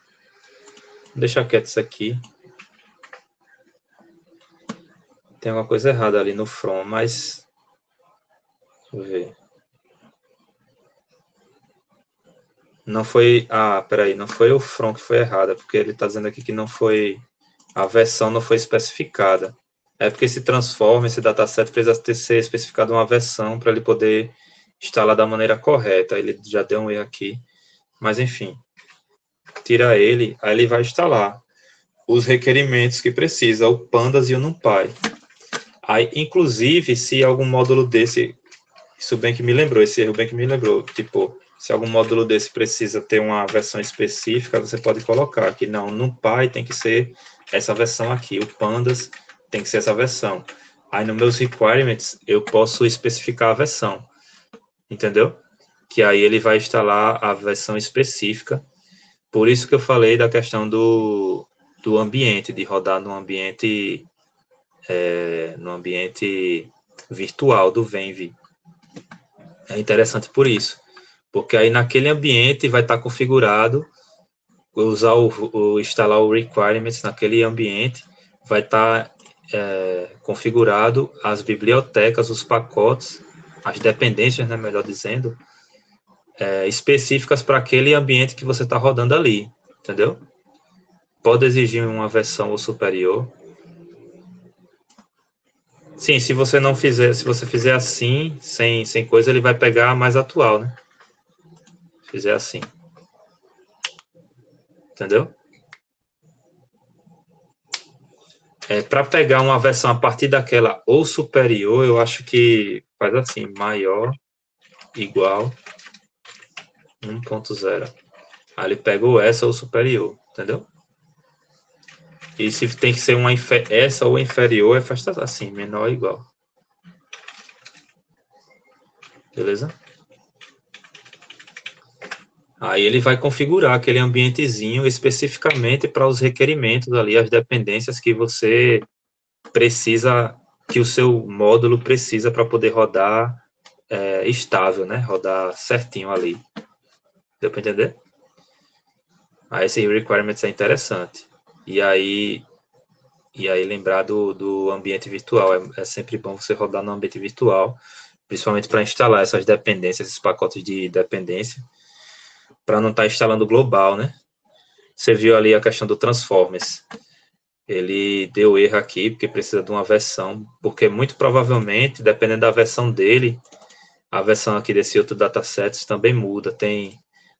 Vou deixar quieto isso aqui. Tem alguma coisa errada ali no from, mas... Deixa eu ver. Não foi... peraí, não foi o from que foi errado, porque ele está dizendo aqui que não foi... A versão não foi especificada. É porque esse transform, esse dataset, precisa ser especificado uma versão para ele poder instalar da maneira correta. Ele já deu um erro aqui. Mas enfim, tira ele, aí ele vai instalar os requerimentos que precisa, o Pandas e o NumPy. Aí, inclusive, se algum módulo desse, isso bem que me lembrou, esse erro bem que me lembrou, tipo, se algum módulo desse precisa ter uma versão específica, você pode colocar que não, no NumPy tem que ser essa versão aqui, o Pandas tem que ser essa versão. Aí, nos meus requirements, eu posso especificar a versão, entendeu? Que aí ele vai instalar a versão específica. Por isso que eu falei da questão do ambiente, de rodar no ambiente virtual do Venv. É interessante por isso, porque aí naquele ambiente vai estar configurado, instalar o requirements naquele ambiente, vai estar configurado as bibliotecas, os pacotes, as dependências, né, melhor dizendo, específicas para aquele ambiente que você está rodando ali, entendeu? Pode exigir uma versão ou superior. Sim, se você não fizer, se você fizer assim, sem coisa, ele vai pegar a mais atual, né? Se fizer assim. Entendeu? Para pegar uma versão a partir daquela ou superior, eu acho que faz assim, maior, igual, 1.0. Aí ele pega o essa ou superior, entendeu? E se tem que ser essa ou inferior, faz assim, menor ou igual. Beleza? Aí ele vai configurar aquele ambientezinho especificamente para os requerimentos ali, as dependências que você precisa, que o seu módulo precisa para poder rodar estável, né? Rodar certinho ali. Deu para entender? Aí esse requirements é interessante. E aí lembrar do ambiente virtual. É sempre bom você rodar no ambiente virtual, principalmente para instalar essas dependências, esses pacotes de dependência, para não estar instalando global, né? Você viu ali a questão do Transformers. Ele deu erro aqui, porque precisa de uma versão, porque muito provavelmente, dependendo da versão dele, a versão aqui desse outro datasets também muda. Tem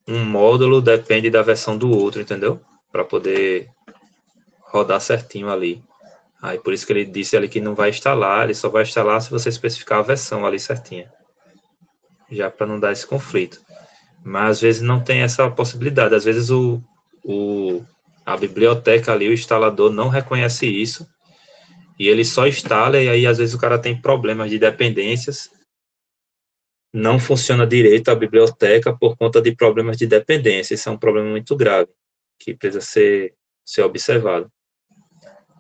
um módulo, depende da versão do outro, entendeu? Para poder rodar certinho ali. Aí por isso que ele disse ali que não vai instalar, ele só vai instalar se você especificar a versão ali certinha. Já para não dar esse conflito. Mas às vezes não tem essa possibilidade. Às vezes a biblioteca ali, o instalador não reconhece isso, e ele só instala, e aí às vezes o cara tem problemas de dependências, não funciona direito a biblioteca por conta de problemas de dependência. Isso é um problema muito grave, que precisa ser observado.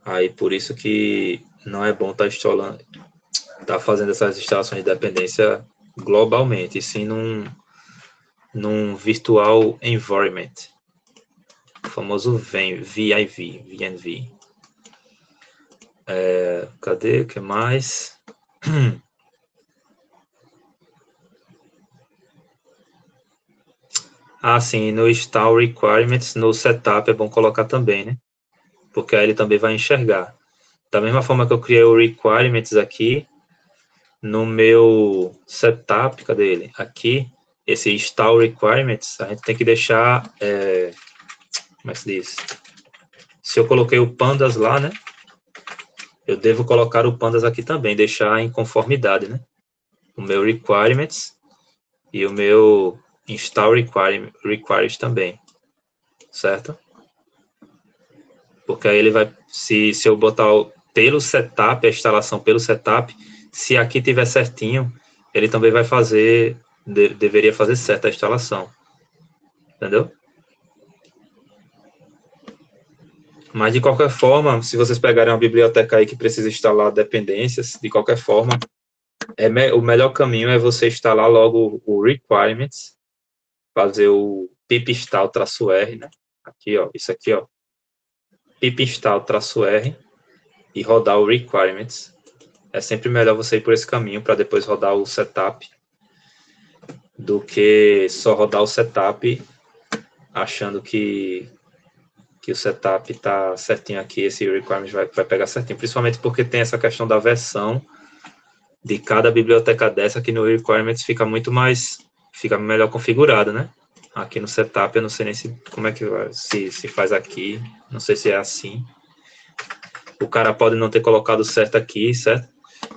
Aí por isso que não é bom estar fazendo essas instalações de dependência globalmente, e sim num virtual environment, o famoso VNV. Cadê? O que mais? Sim, no install requirements, no setup é bom colocar também, né? Porque aí ele também vai enxergar. Da mesma forma que eu criei o requirements aqui, no meu setup, cadê ele? Aqui, esse install requirements, a gente tem que deixar, como é que se diz? Se eu coloquei o pandas lá, né? Eu devo colocar o pandas aqui também, deixar em conformidade, né? O meu requirements e o meu install requires também, certo? Porque aí ele vai, se eu botar pelo setup, a instalação pelo setup, se aqui tiver certinho, ele também vai fazer, deveria fazer certa a instalação, entendeu? Mas de qualquer forma, se vocês pegarem uma biblioteca aí que precisa instalar dependências, de qualquer forma, o melhor caminho é você instalar logo o requirements, fazer o pip install-r, né? Aqui, ó, isso aqui, ó, pip install-r e rodar o requirements. É sempre melhor você ir por esse caminho para depois rodar o setup do que só rodar o setup achando que o setup está certinho aqui, esse requirements vai pegar certinho, principalmente porque tem essa questão da versão de cada biblioteca dessa, que no requirements fica melhor configurado, né? Aqui no setup, eu não sei nem como é que se faz aqui. Não sei se é assim. O cara pode não ter colocado certo aqui, certo?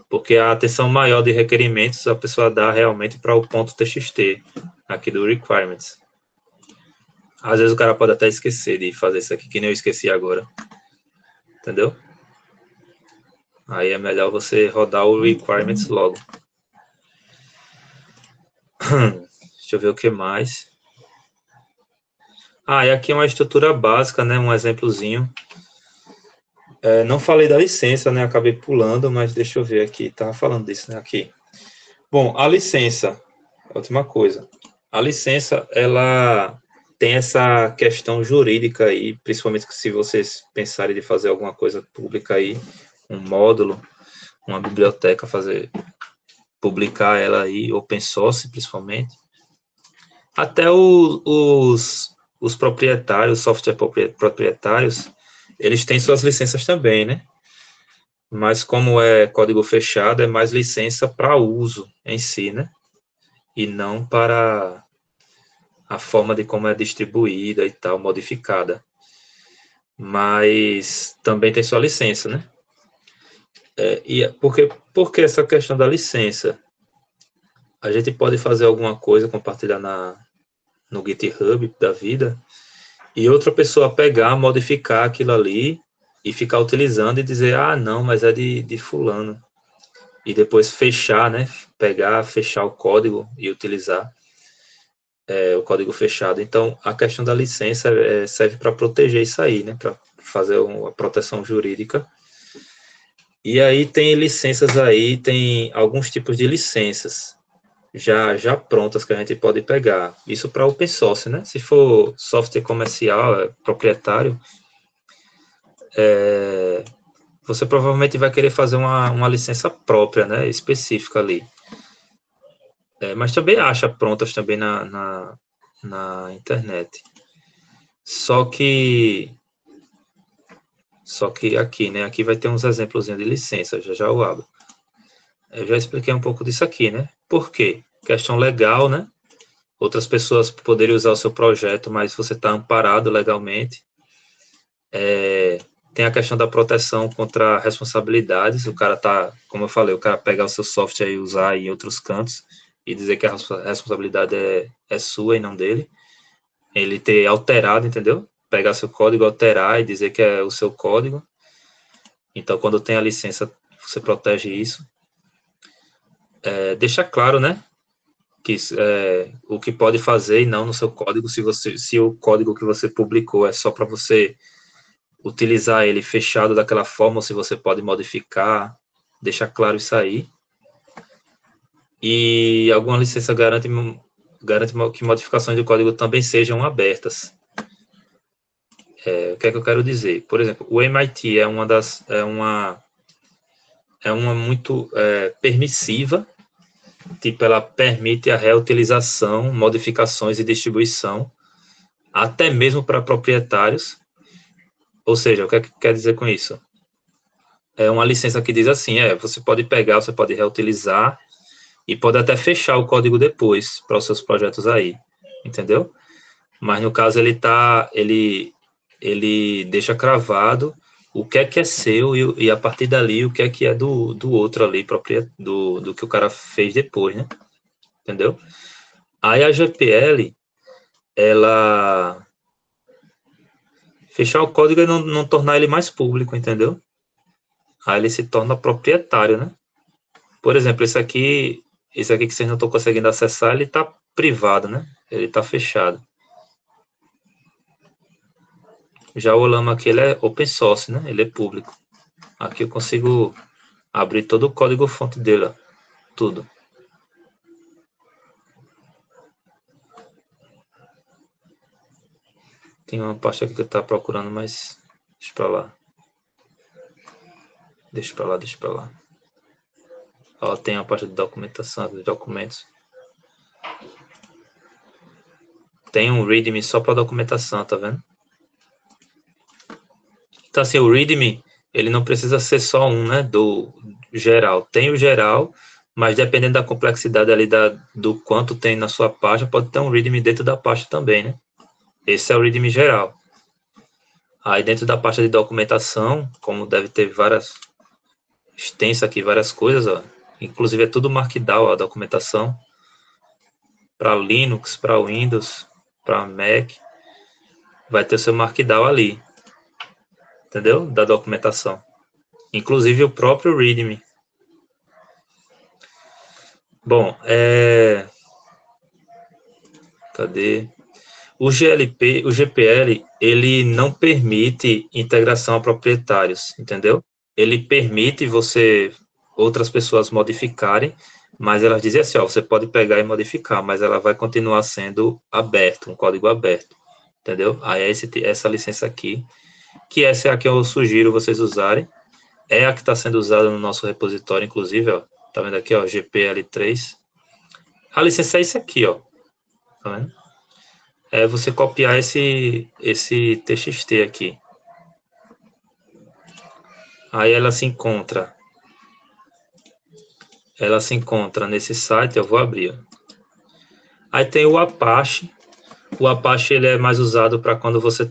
Porque a atenção maior de requerimentos a pessoa dá realmente para o ponto TXT, aqui do requirements. Às vezes o cara pode até esquecer de fazer isso aqui, que nem eu esqueci agora. Entendeu? Aí é melhor você rodar o requirements logo. Deixa eu ver o que mais. E aqui é uma estrutura básica, né? Um exemplozinho. Não falei da licença, né? Acabei pulando, mas deixa eu ver aqui. Tava falando disso, né? Aqui. Bom, a licença, última coisa. A licença, ela tem essa questão jurídica aí, principalmente se vocês pensarem de fazer alguma coisa pública aí, um módulo, uma biblioteca, publicar ela aí, open source principalmente. Até os proprietários, software proprietários, eles têm suas licenças também, né? Mas como é código fechado, é mais licença para uso em si, né? E não para a forma de como é distribuída e tal, modificada. Mas também tem sua licença, né? Por que essa questão da licença? A gente pode fazer alguma coisa, compartilhar no GitHub da vida, e outra pessoa pegar, modificar aquilo ali e ficar utilizando e dizer, não, mas é de fulano. E depois fechar, né? Fechar o código e utilizar o código fechado. Então, a questão da licença serve para proteger isso aí, né? Para fazer uma proteção jurídica. E aí tem licenças aí, tem alguns tipos de licenças já prontas que a gente pode pegar. Isso para open source, né? Se for software comercial, proprietário, você provavelmente vai querer fazer uma licença própria, né? Específica ali. Mas também acha prontas também na internet. Só que aqui, né? Aqui vai ter uns exemplos de licença, já eu abro. Eu já expliquei um pouco disso aqui, né? Por quê? Questão legal, né? Outras pessoas poderiam usar o seu projeto, mas você está amparado legalmente. Tem a questão da proteção contra responsabilidades. O cara tá, como eu falei, o cara pegar o seu software e usar em outros cantos e dizer que a responsabilidade é sua e não dele. Ele ter alterado, entendeu? Pegar seu código, alterar e dizer que é o seu código. Então, quando tem a licença, você protege isso. Deixa claro, né? Que o que pode fazer e não no seu código, se o código que você publicou é só para você utilizar ele fechado daquela forma, ou se você pode modificar, deixa claro isso aí. E alguma licença garante que modificações do código também sejam abertas. O que é que eu quero dizer? Por exemplo, o MIT é uma muito permissiva, tipo, ela permite a reutilização, modificações e distribuição, até mesmo para proprietários. Ou seja, o que é que quer dizer com isso? É uma licença que diz assim, você pode pegar, você pode reutilizar, e pode até fechar o código depois, para os seus projetos aí, entendeu? Mas no caso ele deixa cravado o que é seu e a partir dali o que é do outro ali, do que o cara fez depois, né? Entendeu? Aí a GPL, ela fechar o código e não tornar ele mais público, entendeu? Aí ele se torna proprietário, né? Por exemplo, esse aqui que vocês não estão conseguindo acessar, ele está privado, né? Ele está fechado. Já o Olama aqui, ele é open source, né? Ele é público. Aqui eu consigo abrir todo o código-fonte dele, ó. Tudo. Tem uma parte aqui que eu estava procurando, mas deixa pra lá. Deixa pra lá. Ó, tem a parte de documentação, dos documentos. Tem um README só para documentação, tá vendo? Então, assim, o README, ele não precisa ser só um, né, do geral. Tem o geral, mas dependendo da complexidade ali do quanto tem na sua pasta, pode ter um README dentro da pasta também, né? Esse é o README geral. Aí dentro da pasta de documentação, como deve ter várias, extensa aqui, várias coisas, ó. Inclusive é tudo Markdown, ó, a documentação. Para Linux, para Windows, para Mac, vai ter o seu Markdown ali. Entendeu? Da documentação. Inclusive o próprio README. Bom, cadê? O GPL, ele não permite integração a proprietários, entendeu? Ele permite outras pessoas modificarem, mas elas dizem assim, ó, você pode pegar e modificar, mas ela vai continuar sendo aberto, um código aberto, entendeu? Aí essa licença aqui, que essa é a que eu sugiro vocês usarem, é a que está sendo usada no nosso repositório, inclusive, ó, tá vendo aqui, ó, GPL3. A licença é isso aqui, ó, tá vendo? É você copiar esse TXT aqui. Aí ela se encontra nesse site, eu vou abrir. Ó. Aí tem o Apache. O Apache ele é mais usado para quando você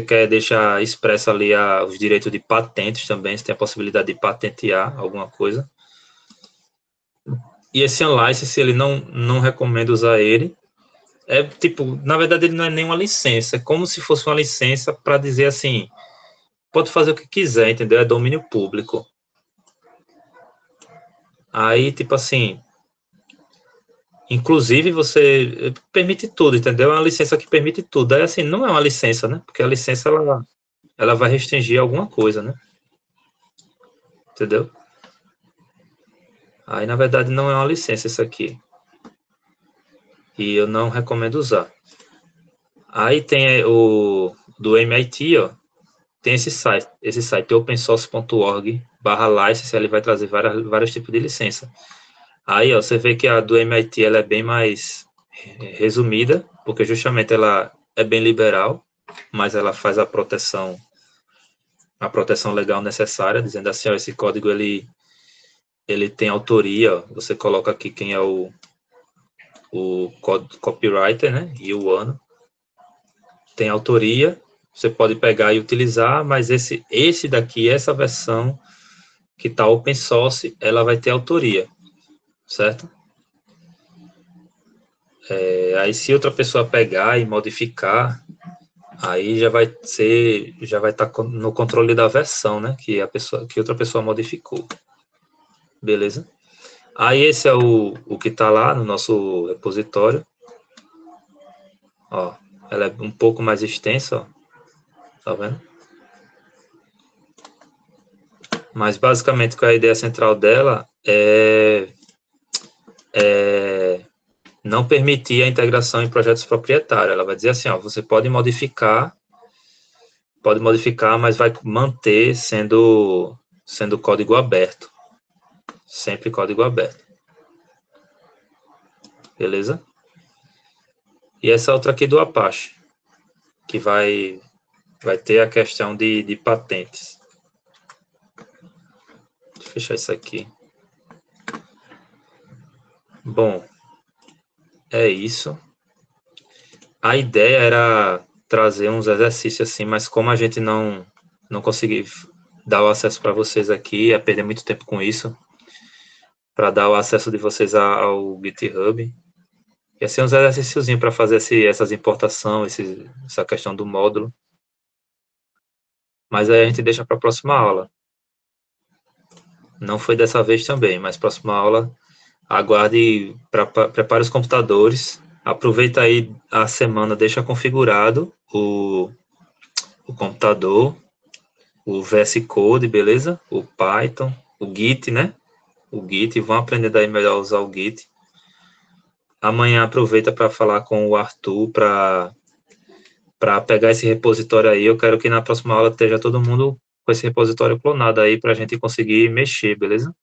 quer deixar expresso ali os direitos de patentes também, você tem a possibilidade de patentear alguma coisa. E esse Unlicense, ele não recomendo usar ele. É tipo, na verdade ele não é nenhuma licença, é como se fosse uma licença para dizer assim, pode fazer o que quiser, entendeu? É domínio público. Aí, tipo assim, inclusive você permite tudo, entendeu? É uma licença que permite tudo. Aí, assim, não é uma licença, né? Porque a licença, ela vai restringir alguma coisa, né? Entendeu? Aí, na verdade, não é uma licença isso aqui. E eu não recomendo usar. Aí tem o do MIT, ó. Tem esse site opensource.org/license, ele vai trazer vários tipos de licença. Aí, ó, você vê que a do MIT ela é bem mais resumida, porque justamente ela é bem liberal, mas ela faz a proteção legal necessária, dizendo assim, ó, esse código ele tem autoria, ó, você coloca aqui quem é o copywriter, né, e o ano. Tem autoria, você pode pegar e utilizar, mas esse daqui, essa versão que está open source, ela vai ter autoria, certo? Aí se outra pessoa pegar e modificar, aí já vai estar no controle da versão, né, que outra pessoa modificou. Beleza? Aí esse é o que está lá no nosso repositório. Ó, ela é um pouco mais extensa, ó. Tá vendo? Mas basicamente a ideia central dela é não permitir a integração em projetos proprietários. Ela vai dizer assim, ó, você pode modificar, mas vai manter sendo código aberto. Sempre código aberto. Beleza? E essa outra aqui do Apache, que vai ter a questão de patentes. Deixa eu fechar isso aqui. Bom, é isso. A ideia era trazer uns exercícios assim, mas como a gente não conseguiu dar o acesso para vocês aqui, ia perder muito tempo com isso, para dar o acesso de vocês ao GitHub. Ia ser uns exercíciozinhos para fazer essas importações, essa questão do módulo. Mas aí a gente deixa para a próxima aula. Não foi dessa vez também, mas próxima aula, aguarde, prepare os computadores, aproveita aí a semana, deixa configurado o computador, o VS Code, beleza? O Python, o Git, né? O Git, vão aprender daí melhor a usar o Git. Amanhã aproveita para falar com o Arthur para pegar esse repositório aí. Eu quero que na próxima aula esteja todo mundo com esse repositório clonado aí para a gente conseguir mexer, beleza?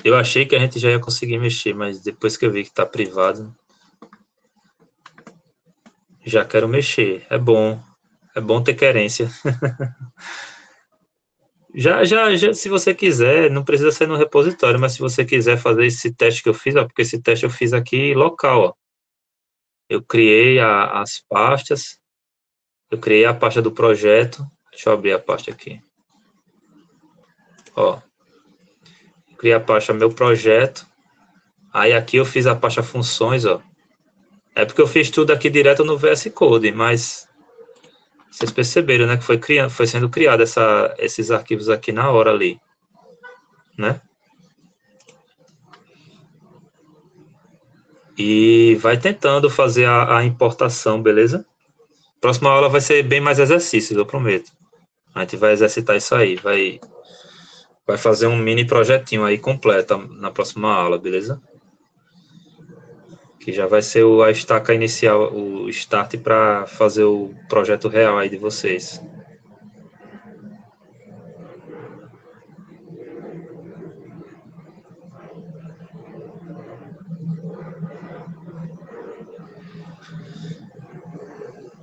Eu achei que a gente já ia conseguir mexer, mas depois que eu vi que está privado, já quero mexer. É bom ter querência. Já, se você quiser, não precisa ser no repositório, mas se você quiser fazer esse teste que eu fiz, ó, porque esse teste eu fiz aqui local, ó. Eu criei as pastas, eu criei a pasta do projeto, deixa eu abrir a pasta aqui. Ó, eu criei a pasta meu projeto, aí aqui eu fiz a pasta funções, ó. É porque eu fiz tudo aqui direto no VS Code, mas vocês perceberam, né, que foi sendo criado esses arquivos aqui na hora ali, né? E vai tentando fazer a importação, beleza? Próxima aula vai ser bem mais exercícios, eu prometo. A gente vai exercitar isso aí, vai fazer um mini projetinho aí completo na próxima aula, beleza? Que já vai ser a estaca inicial, o start para fazer o projeto real aí de vocês.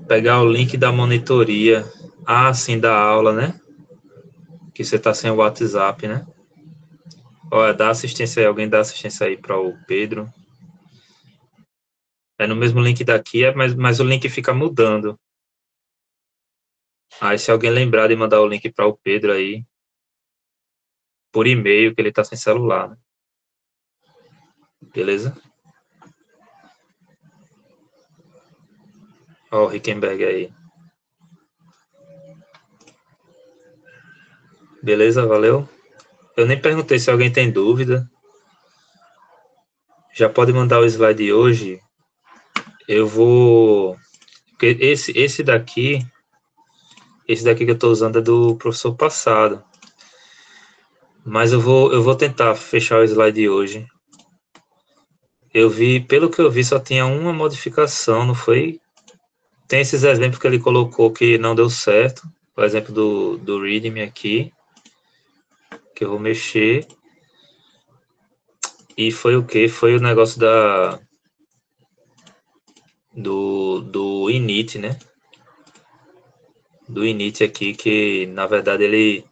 Pegar o link da monitoria. Ah, sim, da aula, né? Que você tá sem o WhatsApp, né? Olha, dá assistência aí, alguém dá assistência aí para o Pedro. É no mesmo link daqui, mas o link fica mudando. Aí se alguém lembrar de mandar o link para o Pedro aí, por e-mail, que ele tá sem celular, né? Beleza? Ó o Rickenberg aí. Beleza, valeu? Eu nem perguntei se alguém tem dúvida. Já pode mandar o slide hoje. Eu vou... Porque esse daqui que eu estou usando é do professor passado. Mas eu vou tentar fechar o slide hoje. Pelo que eu vi, só tinha uma modificação, não foi? Tem esses exemplos que ele colocou que não deu certo. Por exemplo, do readme aqui. Que eu vou mexer. E foi o quê? Foi o negócio do init, né? Do init aqui, que na verdade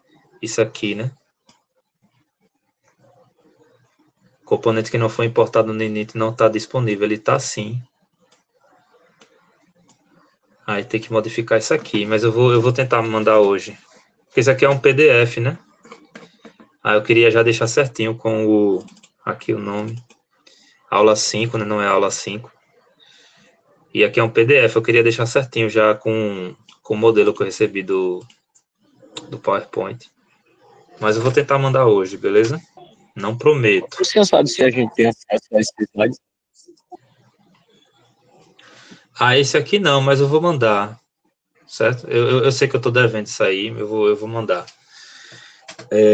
isso aqui, né? Componente que não foi importado no init não está disponível, ele está sim. Aí tem que modificar isso aqui, mas eu vou tentar mandar hoje. Porque isso aqui é um PDF, né? Aí eu queria já deixar certinho com aqui o nome. Aula 5, né? Não é aula 5. E aqui é um PDF, eu queria deixar certinho já com o modelo que eu recebi do PowerPoint. Mas eu vou tentar mandar hoje, beleza? Não prometo. Você sabe se a gente tem acesso a esses slides? Ah, esse aqui não, mas eu vou mandar. Certo? Eu sei que eu tô devendo isso aí, eu vou mandar.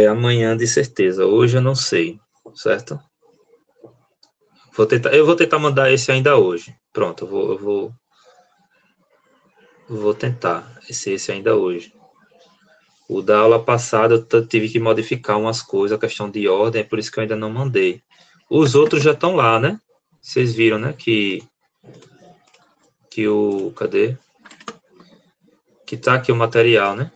Amanhã, de certeza. Hoje eu não sei, certo? Eu vou tentar mandar esse ainda hoje. Pronto, eu vou tentar esse ainda hoje. O da aula passada eu tive que modificar umas coisas, a questão de ordem, é por isso que eu ainda não mandei. Os outros já estão lá, né? Vocês viram, né? Cadê? Que tá aqui o material, né?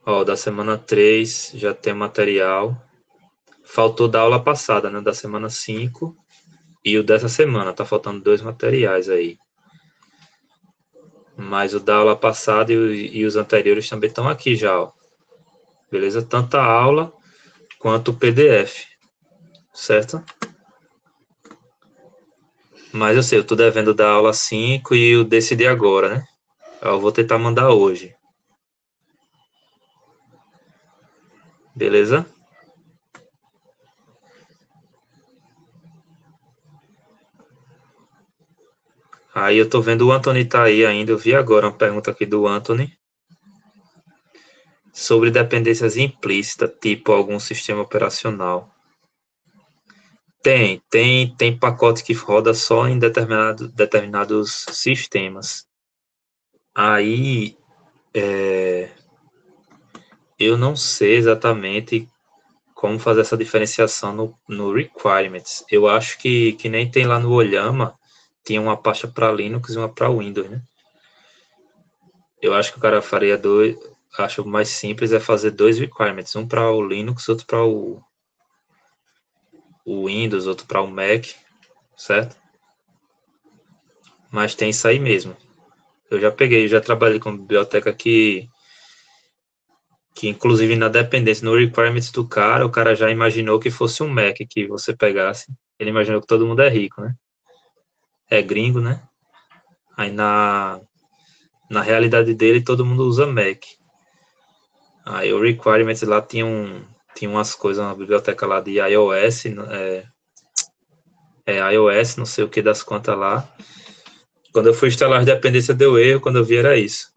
Ó, da semana 3 já tem material. Faltou da aula passada, né? Da semana 5 e o dessa semana. Tá faltando 2 materiais aí. Mas o da aula passada e os anteriores também estão aqui já, ó. Beleza? Tanto a aula quanto o PDF. Certo? Mas eu sei, eu tô devendo da aula 5 e o desse de agora, né? Eu vou tentar mandar hoje. Beleza? Aí eu tô vendo o Anthony tá aí ainda. Eu vi agora uma pergunta aqui do Anthony. Sobre dependências implícitas, tipo algum sistema operacional. Tem pacote que roda só em determinados sistemas. Aí, eu não sei exatamente como fazer essa diferenciação no requirements. Eu acho que nem tem lá no Olhama, tinha uma pasta para Linux e uma para Windows, né? Eu acho que o cara faria acho mais simples é fazer 2 requirements, um para o Linux, outro para o Windows, outro para o Mac, certo? Mas tem isso aí mesmo. Eu já trabalhei com biblioteca que inclusive na dependência, no requirements do cara, o cara já imaginou que fosse um Mac que você pegasse. Ele imaginou que todo mundo é rico, né? É gringo, né? Aí na realidade dele, todo mundo usa Mac. Aí o requirements lá tinha umas coisas, uma biblioteca lá de iOS, iOS, não sei o que das contas lá. Quando eu fui instalar as dependências, deu erro, quando eu vi era isso.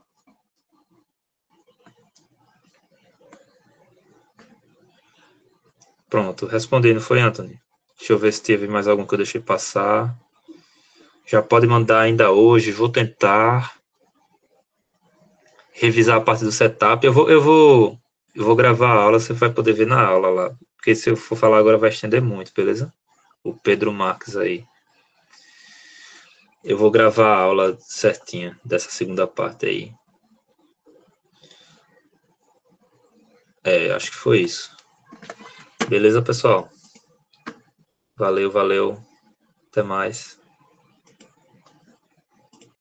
Pronto, respondi, não foi, Anthony? Deixa eu ver se teve mais algum que eu deixei passar. Já pode mandar ainda hoje, vou tentar revisar a parte do setup. Eu vou gravar a aula, você vai poder ver na aula lá. Porque se eu for falar agora vai estender muito, beleza? O Pedro Marques aí. Eu vou gravar a aula certinha dessa segunda parte aí. Acho que foi isso. Beleza, pessoal? Valeu, valeu. Até mais.